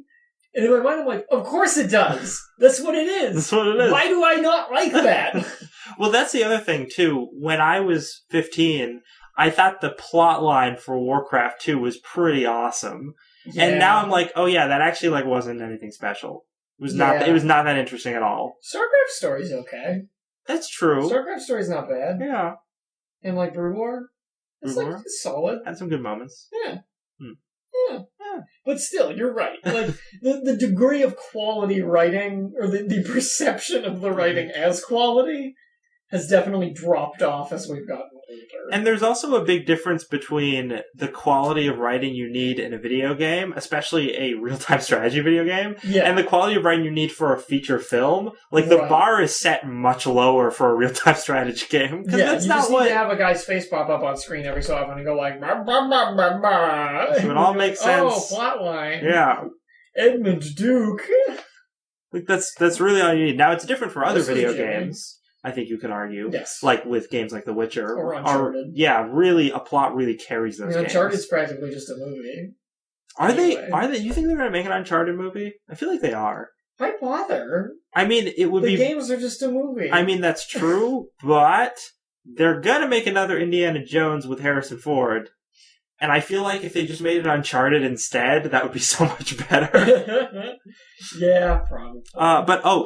And in my mind I'm like, of course it does. That's what it is. That's what it is. Why do I not like that? Well, that's the other thing, too. When I was 15... I thought the plot line for Warcraft 2 was pretty awesome. Yeah. And now I'm like, oh yeah, that actually like wasn't anything special. It was not that interesting at all. StarCraft story's okay. That's true. StarCraft story's not bad. Yeah. And like Brood War? It's solid. Had some good moments. Yeah. Yeah. But still, you're right. Like the degree of quality writing, or the perception of the writing as quality, has definitely dropped off as we've gotten older. And there's also a big difference between the quality of writing you need in a video game, especially a real-time strategy video game, and the quality of writing you need for a feature film. Like, the bar is set much lower for a real-time strategy game. Yeah, you just need to have a guy's face pop up on screen every so often and go like, bah, bah, bah, bah, bah. So it all makes sense. Oh, plotline. Yeah. Edmund Duke. Like, that's really all you need. Now, it's different for other video games. I think you can argue. Yes. Like with games like The Witcher. Or Uncharted. Really, a plot really carries those games. Uncharted's practically just a movie. Are they? You think they're going to make an Uncharted movie? I feel like they are. Why bother? I mean, it would be... The games are just a movie. I mean, that's true, but they're going to make another Indiana Jones with Harrison Ford. And I feel like if they just made it Uncharted instead, that would be so much better. Yeah, probably.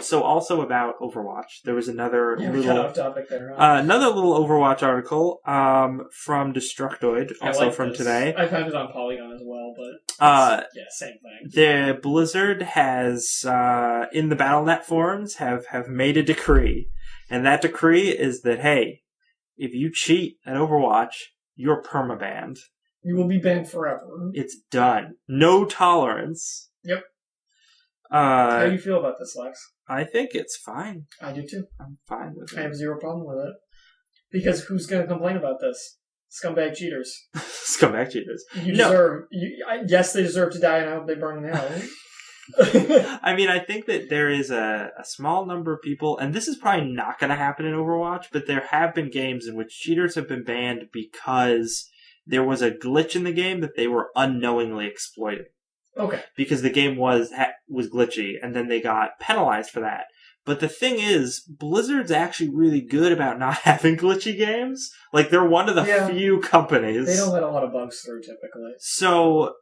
So also about Overwatch, there was another little off topic there. Another little Overwatch article from Destructoid, also from today. I found it on Polygon as well, but same thing. The Blizzard has in the BattleNet forums have made a decree, and that decree is that hey, if you cheat at Overwatch, you're permabanned. You will be banned forever. It's done. No tolerance. Yep. How do you feel about this, Lex? I think it's fine. I do too. I'm fine with it. I have zero problem with it. Because who's going to complain about this? Scumbag cheaters. Scumbag cheaters. Yes, they deserve to die, and I hope they burn in hell. I mean, I think that there is a small number of people, and this is probably not going to happen in Overwatch, but there have been games in which cheaters have been banned because there was a glitch in the game that they were unknowingly exploiting. Okay. Because the game was glitchy, and then they got penalized for that. But the thing is, Blizzard's actually really good about not having glitchy games. Like, they're one of the few companies. They don't let a lot of bugs through, typically. So,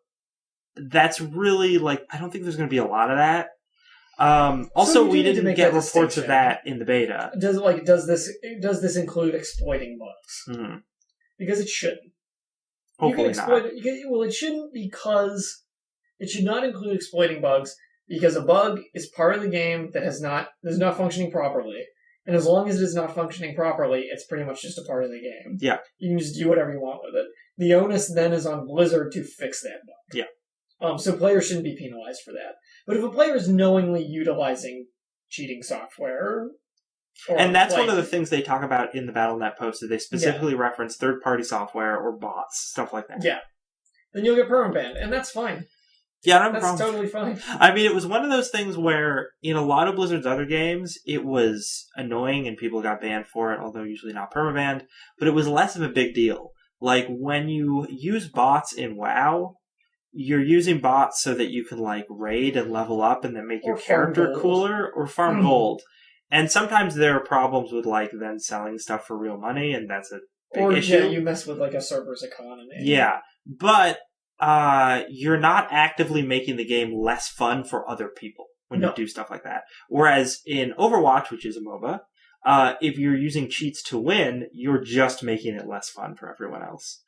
that's really, I don't think there's going to be a lot of that. Also, we didn't get reports of that in the beta. Does this include exploiting bugs? Mm-hmm. Because it shouldn't. Hopefully not. It shouldn't because it should not include exploiting bugs because a bug is part of the game that is not functioning properly. And as long as it is not functioning properly, it's pretty much just a part of the game. Yeah. You can just do whatever you want with it. The onus then is on Blizzard to fix that bug. Yeah. So players shouldn't be penalized for that. But if a player is knowingly utilizing cheating software... And that's one of the things they talk about in the BattleNet post, is they specifically reference third-party software or bots, stuff like that. Yeah. Then you'll get permabanned, and that's fine. Yeah, I don't have a problem. That's totally fine. I mean, it was one of those things where, in a lot of Blizzard's other games, it was annoying and people got banned for it, although usually not permabanned, but it was less of a big deal. Like, when you use bots in WoW, you're using bots so that you can, raid and level up and then make your character cooler, or farm gold. And sometimes there are problems with, them selling stuff for real money, and that's a big issue. Yeah, you mess with, a server's economy. Yeah, but you're not actively making the game less fun for other people when you do stuff like that. Whereas in Overwatch, which is a MOBA, if you're using cheats to win, you're just making it less fun for everyone else.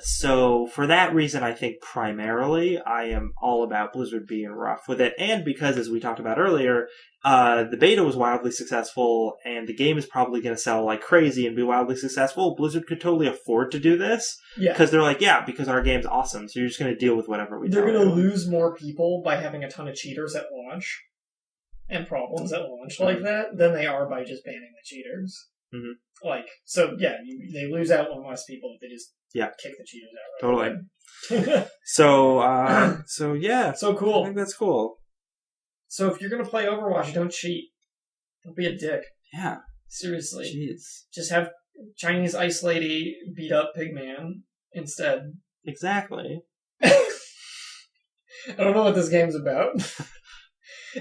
So for that reason, I think primarily I am all about Blizzard being rough with it. And because, as we talked about earlier, the beta was wildly successful and the game is probably going to sell like crazy and be wildly successful. Blizzard could totally afford to do this. Yeah. Because they're like, because our game's awesome. So you're just going to deal with whatever we do. They're going to lose more people by having a ton of cheaters at launch and problems at launch like that than they are by just banning the cheaters. Mm-hmm. They lose out on less people if they just kick the cheaters out. Right totally. So cool. I think that's cool. So if you're going to play Overwatch, don't cheat. Don't be a dick. Yeah. Seriously. Jeez. Just have Chinese Ice Lady beat up Pigman instead. Exactly. I don't know what this game's about.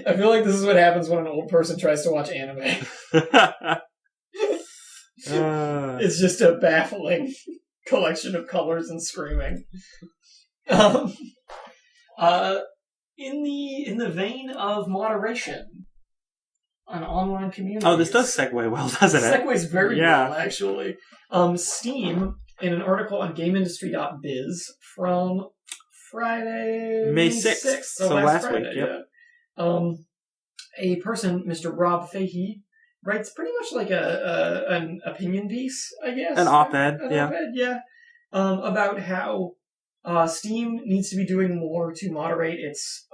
I feel like this is what happens when an old person tries to watch anime. It's just a baffling collection of colors and screaming. In the vein of moderation, an online community. Oh, this does segue well, doesn't it? Segues very well, actually. Steam, in an article on GameIndustry.biz from Friday, May 6th. So last Friday, week. Yep. A person, Mr. Rob Fahey, writes pretty much like an opinion piece, I guess. An op-ed, about how Steam needs to be doing more to moderate its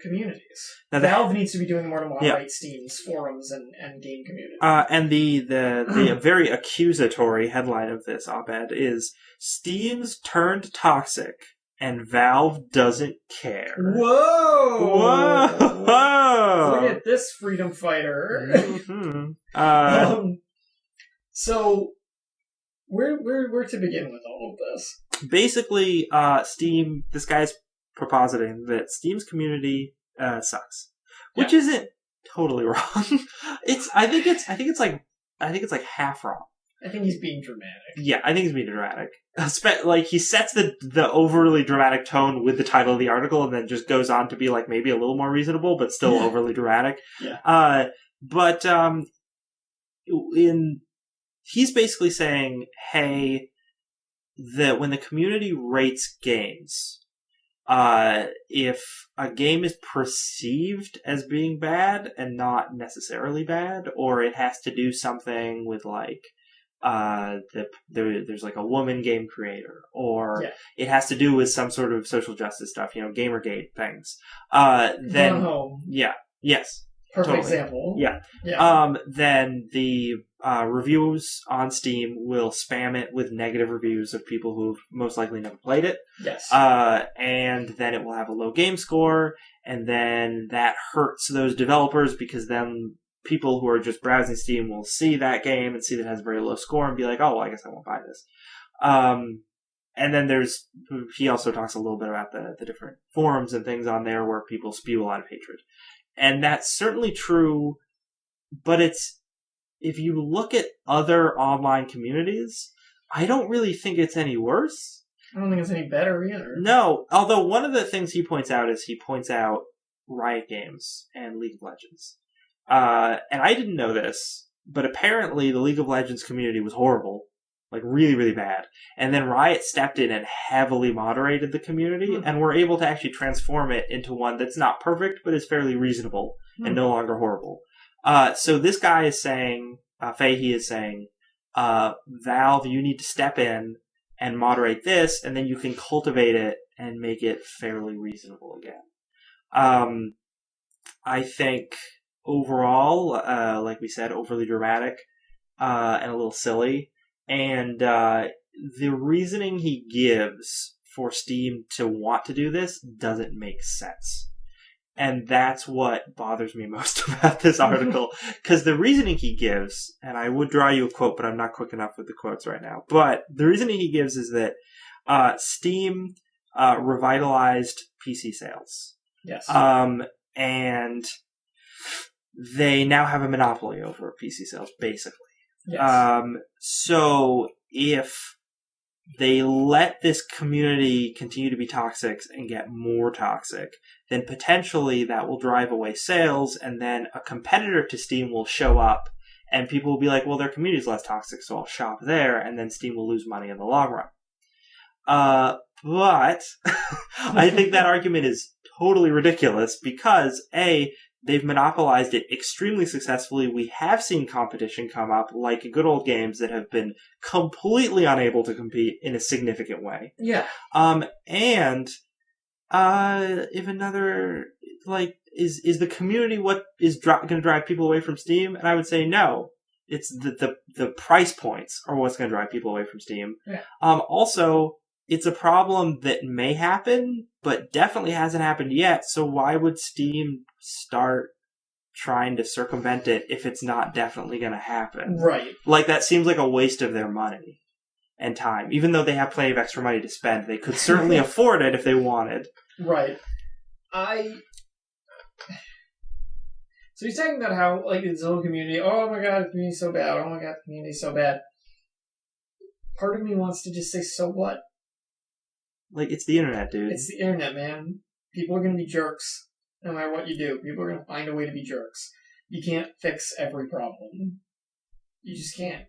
communities. Now, Valve needs to be doing more to moderate Steam's forums and game community. And the very accusatory headline of this op-ed is Steam's turned toxic and Valve doesn't care. Whoa! Look at this freedom fighter. Mm-hmm. So, where to begin with all of this? Basically, Steam. This guy's propositing that Steam's community sucks, which isn't totally wrong. I think it's like half wrong. I think he's being dramatic. Yeah, I think he's being dramatic. Like, he sets the overly dramatic tone with the title of the article and then just goes on to be, like, maybe a little more reasonable, but still overly dramatic. Yeah. He's basically saying, hey, that when the community rates games, if a game is perceived as being bad and not necessarily bad, or it has to do something with, like, there's like a woman game creator, or it has to do with some sort of social justice stuff, Gamergate things. Then yes, perfect example. Then the reviews on Steam will spam it with negative reviews of people who've most likely never played it. Yes. And then it will have a low game score, and then that hurts those developers because then people who are just browsing Steam will see that game and see that it has a very low score and be like, oh, well, I guess I won't buy this. And then he also talks a little bit about the different forums and things on there where people spew a lot of hatred. And that's certainly true, but if you look at other online communities, I don't really think it's any worse. I don't think it's any better either. No, although one of the things he points out Riot Games and League of Legends. And I didn't know this, but apparently the League of Legends community was horrible. Like, really, really bad. And then Riot stepped in and heavily moderated the community, and were able to actually transform it into one that's not perfect, but is fairly reasonable, and no longer horrible. So this guy is saying, Fahey is saying, Valve, you need to step in and moderate this, and then you can cultivate it and make it fairly reasonable again. I think overall, like we said, overly dramatic, and a little silly. And the reasoning he gives for Steam to want to do this doesn't make sense. And that's what bothers me most about this article. Because the reasoning he gives, and I would draw you a quote, but I'm not quick enough with the quotes right now. But the reasoning he gives is that Steam revitalized PC sales. Yes. And they now have a monopoly over PC sales, basically. Yes. So if they let this community continue to be toxic and get more toxic, then potentially that will drive away sales, and then a competitor to Steam will show up, and people will be like, well, their community is less toxic, so I'll shop there, and then Steam will lose money in the long run. But I think that argument is totally ridiculous because, A, they've monopolized it extremely successfully. We have seen competition come up, like good old games that have been completely unable to compete in a significant way. Yeah. And if another, like, is the community what is going to drive people away from Steam? And I would say no. It's the price points are what's going to drive people away from Steam. Yeah. Also, it's a problem that may happen, but definitely hasn't happened yet, so why would Steam start trying to circumvent it if it's not definitely going to happen? Right. Like, that seems like a waste of their money and time. Even though they have plenty of extra money to spend, they could certainly afford it if they wanted. Right. So he's talking about how, like, his whole community, oh my god, the community's so bad, oh my god, the community's so bad. Part of me wants to just say, so what? Like, it's the internet, dude. It's the internet, man. People are going to be jerks no matter what you do. People are going to find a way to be jerks. You can't fix every problem. You just can't.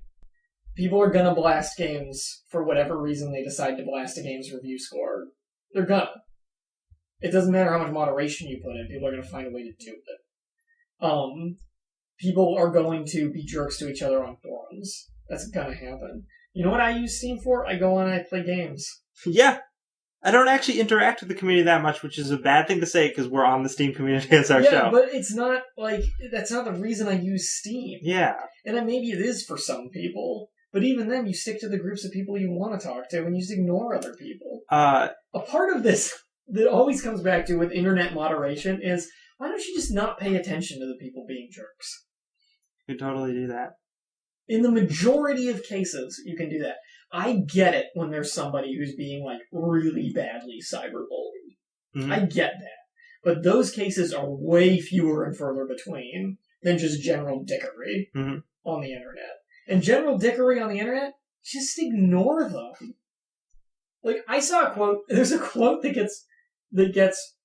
People are going to blast games for whatever reason they decide to blast a game's review score. They're gonna. It doesn't matter how much moderation you put in. People are going to find a way to do it. people are going to be jerks to each other on forums. That's gonna happen. You know what I use Steam for? I go on and I play games. Yeah. I don't actually interact with the community that much, which is a bad thing to say because we're on the Steam community as our show. Yeah, but it's not that's not the reason I use Steam. Yeah. And then maybe it is for some people, but even then you stick to the groups of people you want to talk to and you just ignore other people. A part of this that always comes back to with internet moderation is, why don't you just not pay attention to the people being jerks? You can totally do that. In the majority of cases, you can do that. I get it when there's somebody who's being, really badly cyberbullied. Mm-hmm. I get that. But those cases are way fewer and further between than just general dickery on the internet. And general dickery on the internet, just ignore them. I saw a quote, there's a quote that gets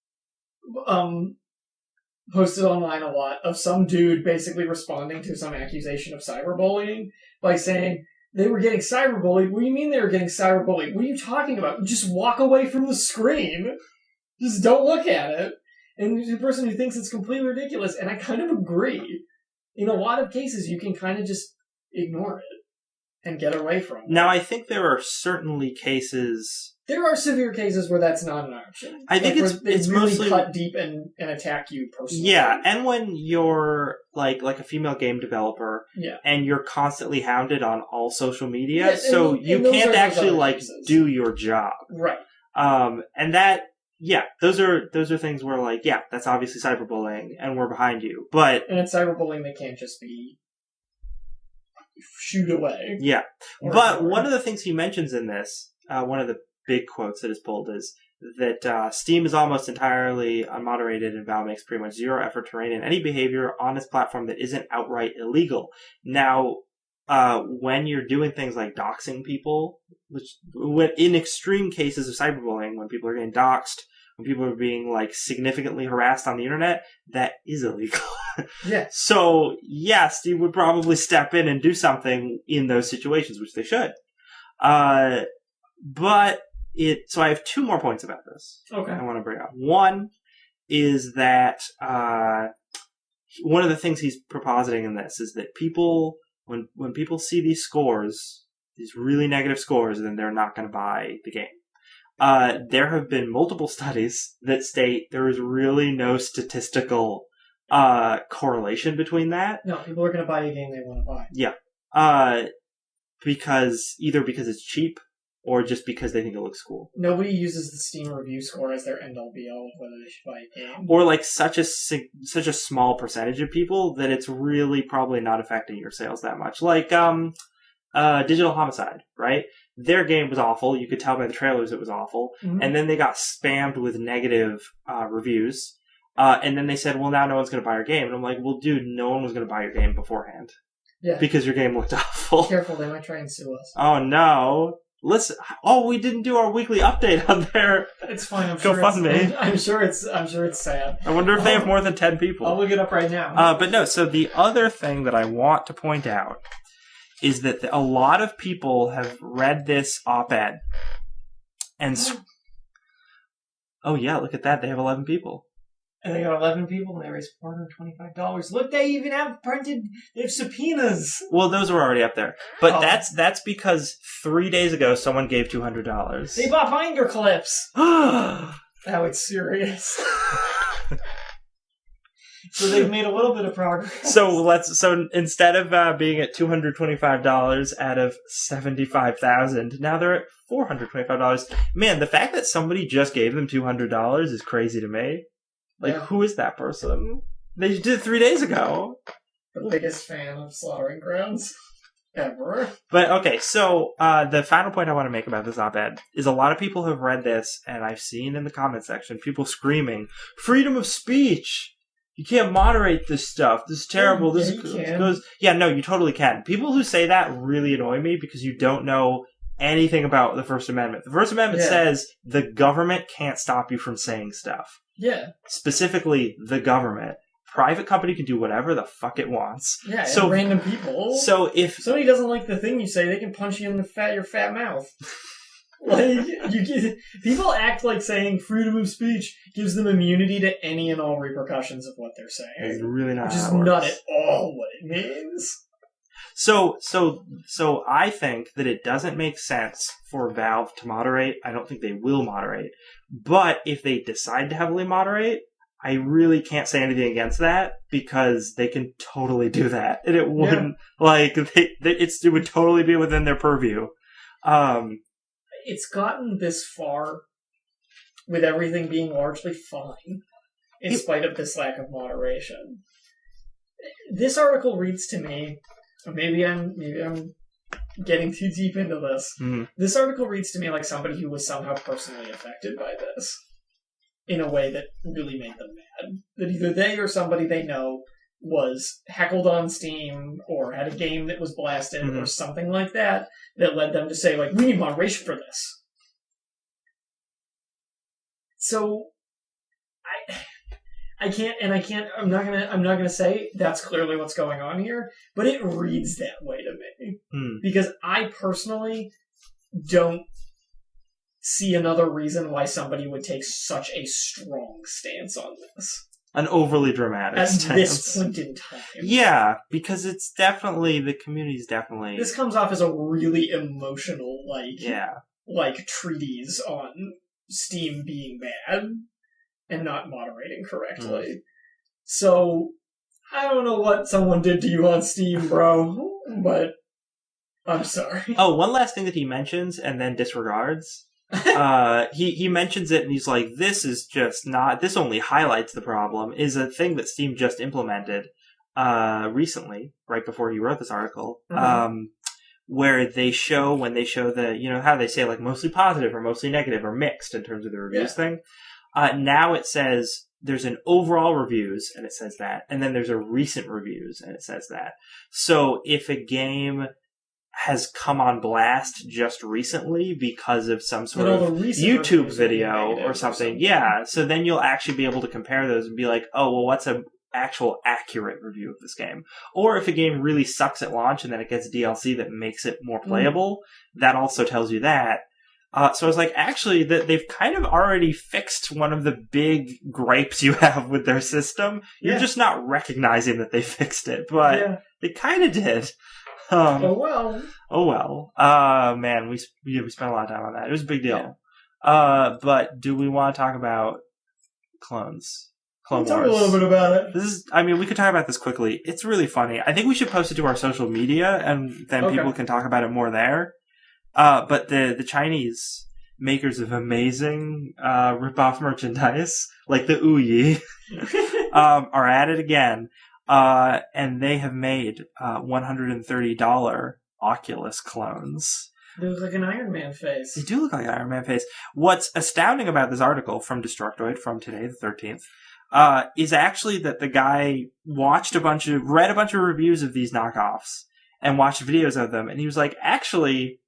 posted online a lot of some dude basically responding to some accusation of cyberbullying by saying, they were getting cyberbullied. What do you mean they were getting cyberbullied? What are you talking about? Just walk away from the screen. Just don't look at it. And there's a person who thinks it's completely ridiculous, and I kind of agree. In a lot of cases, you can kind of just ignore it and get away from it. Now, I think there are certainly cases... There are severe cases where that's not an option. I think it's really mostly cut deep and attack you personally. Yeah, and when you're like a female game developer, and you're constantly hounded on all social media, so you can't actually do your job, right? And that, those are things where that's obviously cyberbullying, and we're behind you, and it's cyberbullying that can't just be shoot away. Yeah, but one of the things he mentions in this, one of the big quotes that is pulled is that Steam is almost entirely unmoderated and Valve makes pretty much zero effort to rein in any behavior on its platform that isn't outright illegal. Now, when you're doing things like doxing people, in extreme cases of cyberbullying, when people are getting doxed, when people are being significantly harassed on the internet, that is illegal. Yeah. So, Steam would probably step in and do something in those situations, which they should. So I have two more points about this. Okay. I want to bring up. One is that one of the things he's propositing in this is that people, when people see these scores, these really negative scores, then they're not going to buy the game. There have been multiple studies that state there is really no statistical correlation between that. No, people are going to buy a game they want to buy. Yeah. Because it's cheap, or just because they think it looks cool. Nobody uses the Steam review score as their end-all be-all of whether they should buy a game. Or such a small percentage of people that it's really probably not affecting your sales that much. Digital Homicide, right? Their game was awful. You could tell by the trailers it was awful. Mm-hmm. And then they got spammed with negative reviews. And then they said, well, now no one's going to buy our game. And I'm like, well, dude, no one was going to buy your game beforehand. Yeah. Because your game looked awful. Be careful, they might try and sue us. Oh, no. Listen, we didn't do our weekly update on their It's fine. I'm sure it's sad. I wonder if they have more than 10 people. I'll look it up right now. But no, so the other thing that I want to point out is that a lot of people have read this op-ed and oh yeah, look at that. They have 11 people. And they got 11 people, and they raised $425. Look, they even have they have subpoenas. Well, those were already up there. But that's because 3 days ago, someone gave $200. They bought binder clips. Now it's serious. So they've made a little bit of progress. So instead of being at $225 out of $75,000, now they're at $425. Man, the fact that somebody just gave them $200 is crazy to me. Who is that person? They did it 3 days ago. The biggest fan of Slaughtering Grounds ever. But, okay, so the final point I want to make about this op-ed is a lot of people have read this, and I've seen in the comment section people screaming, freedom of speech! You can't moderate this stuff. This is terrible. This goes... Yeah, no, you totally can. People who say that really annoy me because you don't know anything about the First Amendment. The First Amendment says the government can't stop you from saying stuff. Yeah. Specifically, the government. Private company can do whatever the fuck it wants. Yeah, so random people. So if somebody doesn't like the thing you say, they can punch you in your fat mouth. Like, people act like saying freedom of speech gives them immunity to any and all repercussions of what they're saying. It's really not. Which is not at all what it means. So I think that it doesn't make sense for Valve to moderate. I don't think they will moderate. But if they decide to heavily moderate, I really can't say anything against that because they can totally do that. And it wouldn't, it would totally be within their purview. It's gotten this far with everything being largely fine in spite of this lack of moderation. This article reads to me, maybe I'm getting too deep into this. Mm-hmm. This article reads to me like somebody who was somehow personally affected by this in a way that really made them mad. That either they or somebody they know was heckled on Steam or had a game that was blasted or something like that led them to say, like, we need moderation for this. So I'm not gonna say that's clearly what's going on here, but it reads that way to me. Because I personally don't see another reason why somebody would take such a strong stance on this. An overly dramatic stance. At this point in time. Yeah, because it's definitely, the community's definitely... This comes off as a really emotional, like treatise on Steam being bad and not moderating correctly. So, I don't know what someone did to you on Steam, bro, but I'm sorry. Oh, one last thing that he mentions and then disregards. He mentions it and he's like, this only highlights the problem, is a thing that Steam just implemented recently, right before he wrote this article, where when they show the, how they say, like, mostly positive or mostly negative or mixed in terms of the reviews thing. Now it says there's an overall reviews, and it says that, and then there's a recent reviews, and it says that. So if a game has come on blast just recently because of some sort of YouTube video or something, so then you'll actually be able to compare those and be like, oh, well, what's an actual accurate review of this game? Or if a game really sucks at launch and then it gets DLC that makes it more playable, that also tells you that. So I was like, actually, they've kind of already fixed one of the big gripes you have with their system. You're just not recognizing that they fixed it, but they kind of did. Oh well. Man, we spent a lot of time on that. It was a big deal. But do we want to talk about clones? Clone Wars. Talk a little bit about it. We could talk about this quickly. It's really funny. I think we should post it to our social media, and then people can talk about it more there. But the Chinese makers of amazing rip-off merchandise, like the Ouyi, are at it again. And they have made $130 Oculus clones. They look like an Iron Man face. They do look like an Iron Man face. What's astounding about this article from Destructoid from today, the 13th, is actually that the guy read a bunch of reviews of these knockoffs and watched videos of them, and he was like, actually,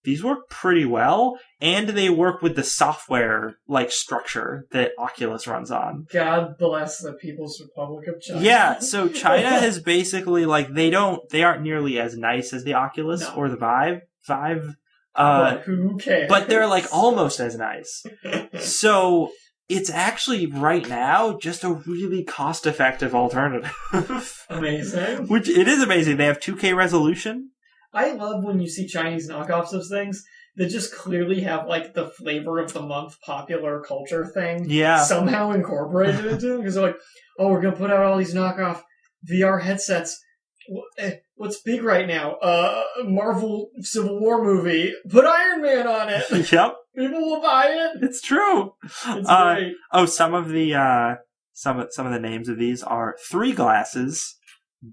these work pretty well, and they work with the software, structure that Oculus runs on. God bless the People's Republic of China. Yeah, so China has basically, they aren't nearly as nice as the Oculus or the Vive. But who cares? But they're, almost as nice. So, it's actually, right now, just a really cost-effective alternative. Amazing. Which, it is amazing. They have 2K resolution. I love when you see Chinese knockoffs of things that just clearly have, the flavor of the month popular culture thing somehow incorporated into them. Because they're like, oh, we're going to put out all these knockoff VR headsets. What's big right now? Marvel Civil War movie. Put Iron Man on it. Yep. People will buy it. It's true. It's great. Oh, some of the names of these are 3 glasses.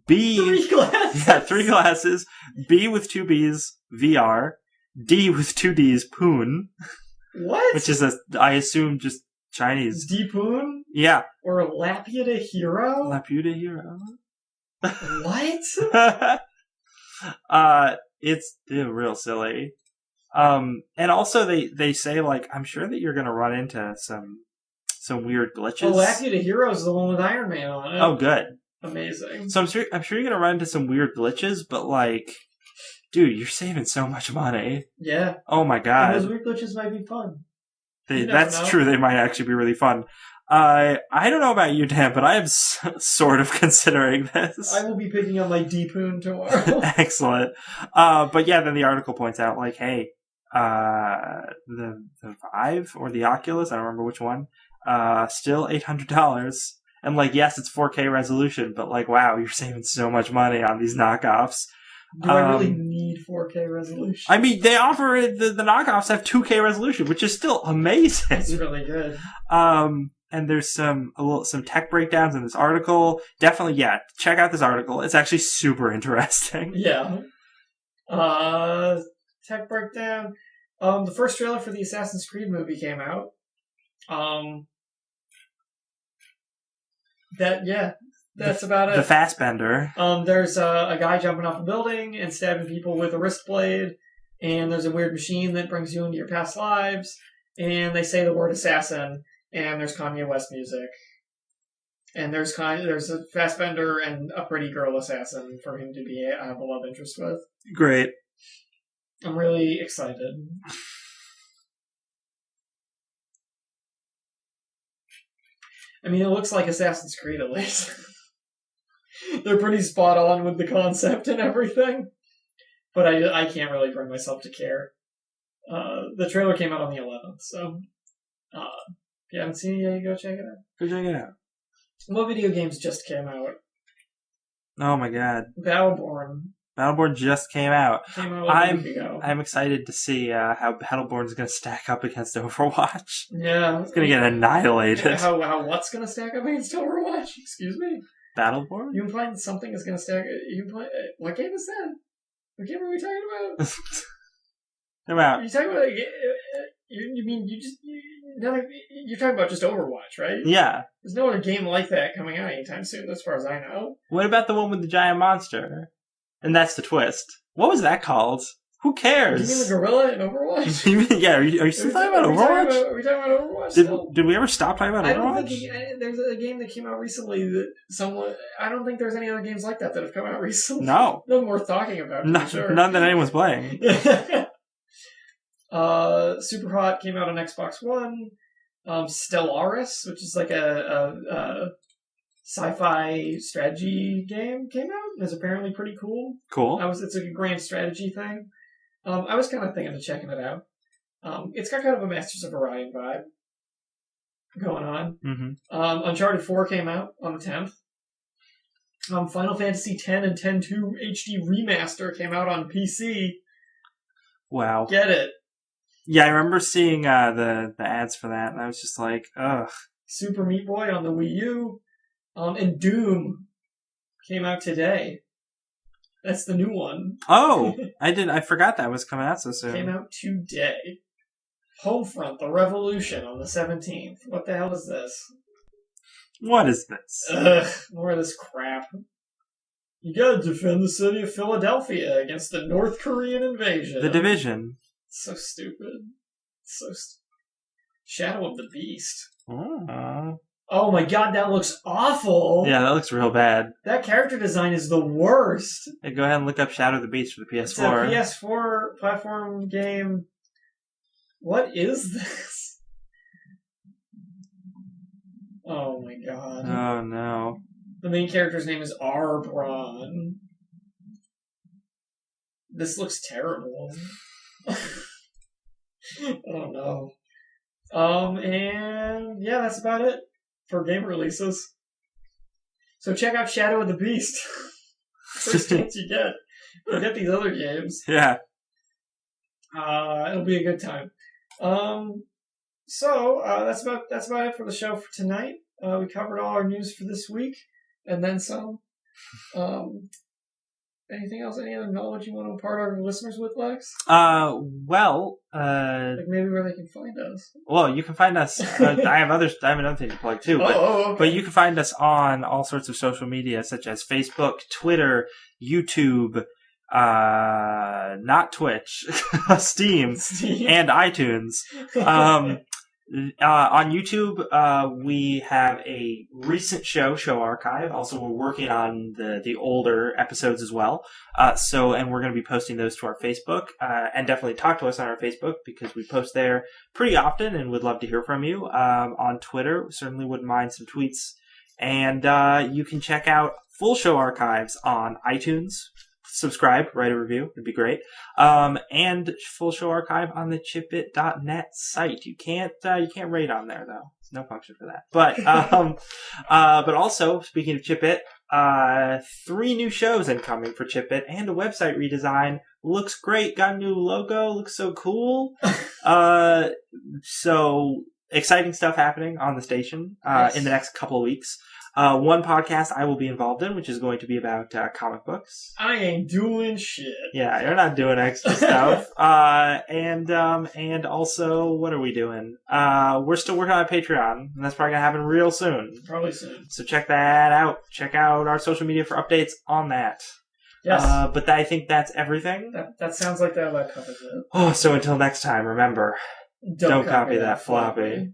B. 3 glasses? Yeah, 3 glasses. B with 2 B's, VR. D with 2 D's, Poon. What? Which is, I assume, just Chinese. D Poon? Yeah. Or a Laputa Hero? Laputa Hero. What? It's real silly. And also they say, I'm sure that you're going to run into some weird glitches. Oh, Laputa Hero is the one with Iron Man on it. Oh, good. Amazing. So I'm sure you're going to run into some weird glitches, but Dude, you're saving so much money. Yeah. Oh my god. And those weird glitches might be fun. That's true. They might actually be really fun. I don't know about you, Dan, but I am sort of considering this. I will be picking up my Deepoon tomorrow. Excellent. But yeah, then the article points out, like, hey, the Vive or the Oculus, I don't remember which one, still $800. And like, yes, it's 4K resolution, but like, wow, you're saving so much money on these knockoffs. Do I really need 4K resolution? I mean, they offer the knockoffs have 2K resolution, which is still amazing. It's really good. And there's some tech breakdowns in this article. Definitely, yeah, check out this article. It's actually super interesting. Yeah. Tech breakdown. The first trailer for the Assassin's Creed movie came out. That's about it. The Fassbender. There's a guy jumping off a building and stabbing people with a wrist blade, and there's a weird machine that brings you into your past lives, and they say the word assassin, and there's Kanye West music. And there's a Fassbender and a pretty girl assassin for him to have a love interest with. Great. I'm really excited. I mean, it looks like Assassin's Creed, at least. They're pretty spot on with the concept and everything. But I can't really bring myself to care. The trailer came out on the 11th, so if you haven't seen it yet, go check it out. Go check it out. What video games just came out? Oh my god. Battleborn just came out. Like a week ago. I'm excited to see how Battleborn is going to stack up against Overwatch. Yeah. It's going to get annihilated. How what's going to stack up against Overwatch? Excuse me? Battleborn? You implying something is going to stack... What game is that? What game are we talking about? About. Are you talking about... You're talking about just Overwatch, right? Yeah. There's no other game like that coming out anytime soon, as far as I know. What about the one with the giant monster? And that's the twist. What was that called? Who cares? You mean the gorilla in Overwatch? Yeah, are you still talking about Overwatch? Are we talking about Overwatch? Did we ever stop talking about Overwatch? I don't think there's a game that came out recently that I don't think there's any other games like that have come out recently. No. Nothing worth talking about. None that anyone's playing. Superhot came out on Xbox One. Stellaris, which is like a sci-fi strategy game, came out and is apparently pretty cool. Cool. It's like a grand strategy thing. I was kind of thinking of checking it out. It's got kind of a Masters of Orion vibe going on. Mm-hmm. Uncharted 4 came out on the 10th. Final Fantasy X and X-2 HD Remaster came out on PC. Wow. Get it. Yeah, I remember seeing the ads for that, and I was just like, ugh. Super Meat Boy on the Wii U. And Doom came out today. That's the new one. Oh, I forgot that was coming out so soon. Came out today. Homefront: The Revolution on the 17th. What the hell is this? What is this? Ugh, more of this crap. You gotta defend the city of Philadelphia against the North Korean invasion. The Division. So stupid. Shadow of the Beast. Oh my god, that looks awful! Yeah, that looks real bad. That character design is the worst! Hey, go ahead and look up Shadow of the Beast for the PS4. It's a PS4 platform game. What is this? Oh my god. Oh no. The main character's name is Arbron. This looks terrible. Oh no. And yeah, that's about it for game releases. So check out Shadow of the Beast. First chance you get. Forget these other games. Yeah. It'll be a good time. So that's about it for the show for tonight. We covered all our news for this week, and then some. Anything else? Any other knowledge you want to impart our listeners with, Lex? Like maybe where they can find us. Well, you can find us. I have another thing to plug too. But, okay. But you can find us on all sorts of social media, such as Facebook, Twitter, YouTube, not Twitch, Steam, and iTunes. On YouTube, we have a recent show archive. Also, we're working on the older episodes as well. And we're going to be posting those to our Facebook, and definitely talk to us on our Facebook because we post there pretty often and would love to hear from you. On Twitter, certainly wouldn't mind some tweets. And, you can check out full show archives on iTunes. Subscribe, write a review, it'd be great. And full show archive on the chipit.net site. You can't rate on there though. There's no function for that. But also, speaking of Chipit, 3 new shows incoming for Chipit and a website redesign. Looks great, got a new logo, looks so cool. So exciting stuff happening on the station, Nice. in the next couple of weeks. One podcast I will be involved in, which is going to be about comic books. I ain't doing shit. Yeah, you're not doing extra stuff. And also, what are we doing? We're still working on a Patreon, and that's probably gonna happen real soon. Probably soon. So check that out. Check out our social media for updates on that. Yes. But I think that's everything. That sounds like that covers it. Oh, so until next time, remember, don't copy that floppy.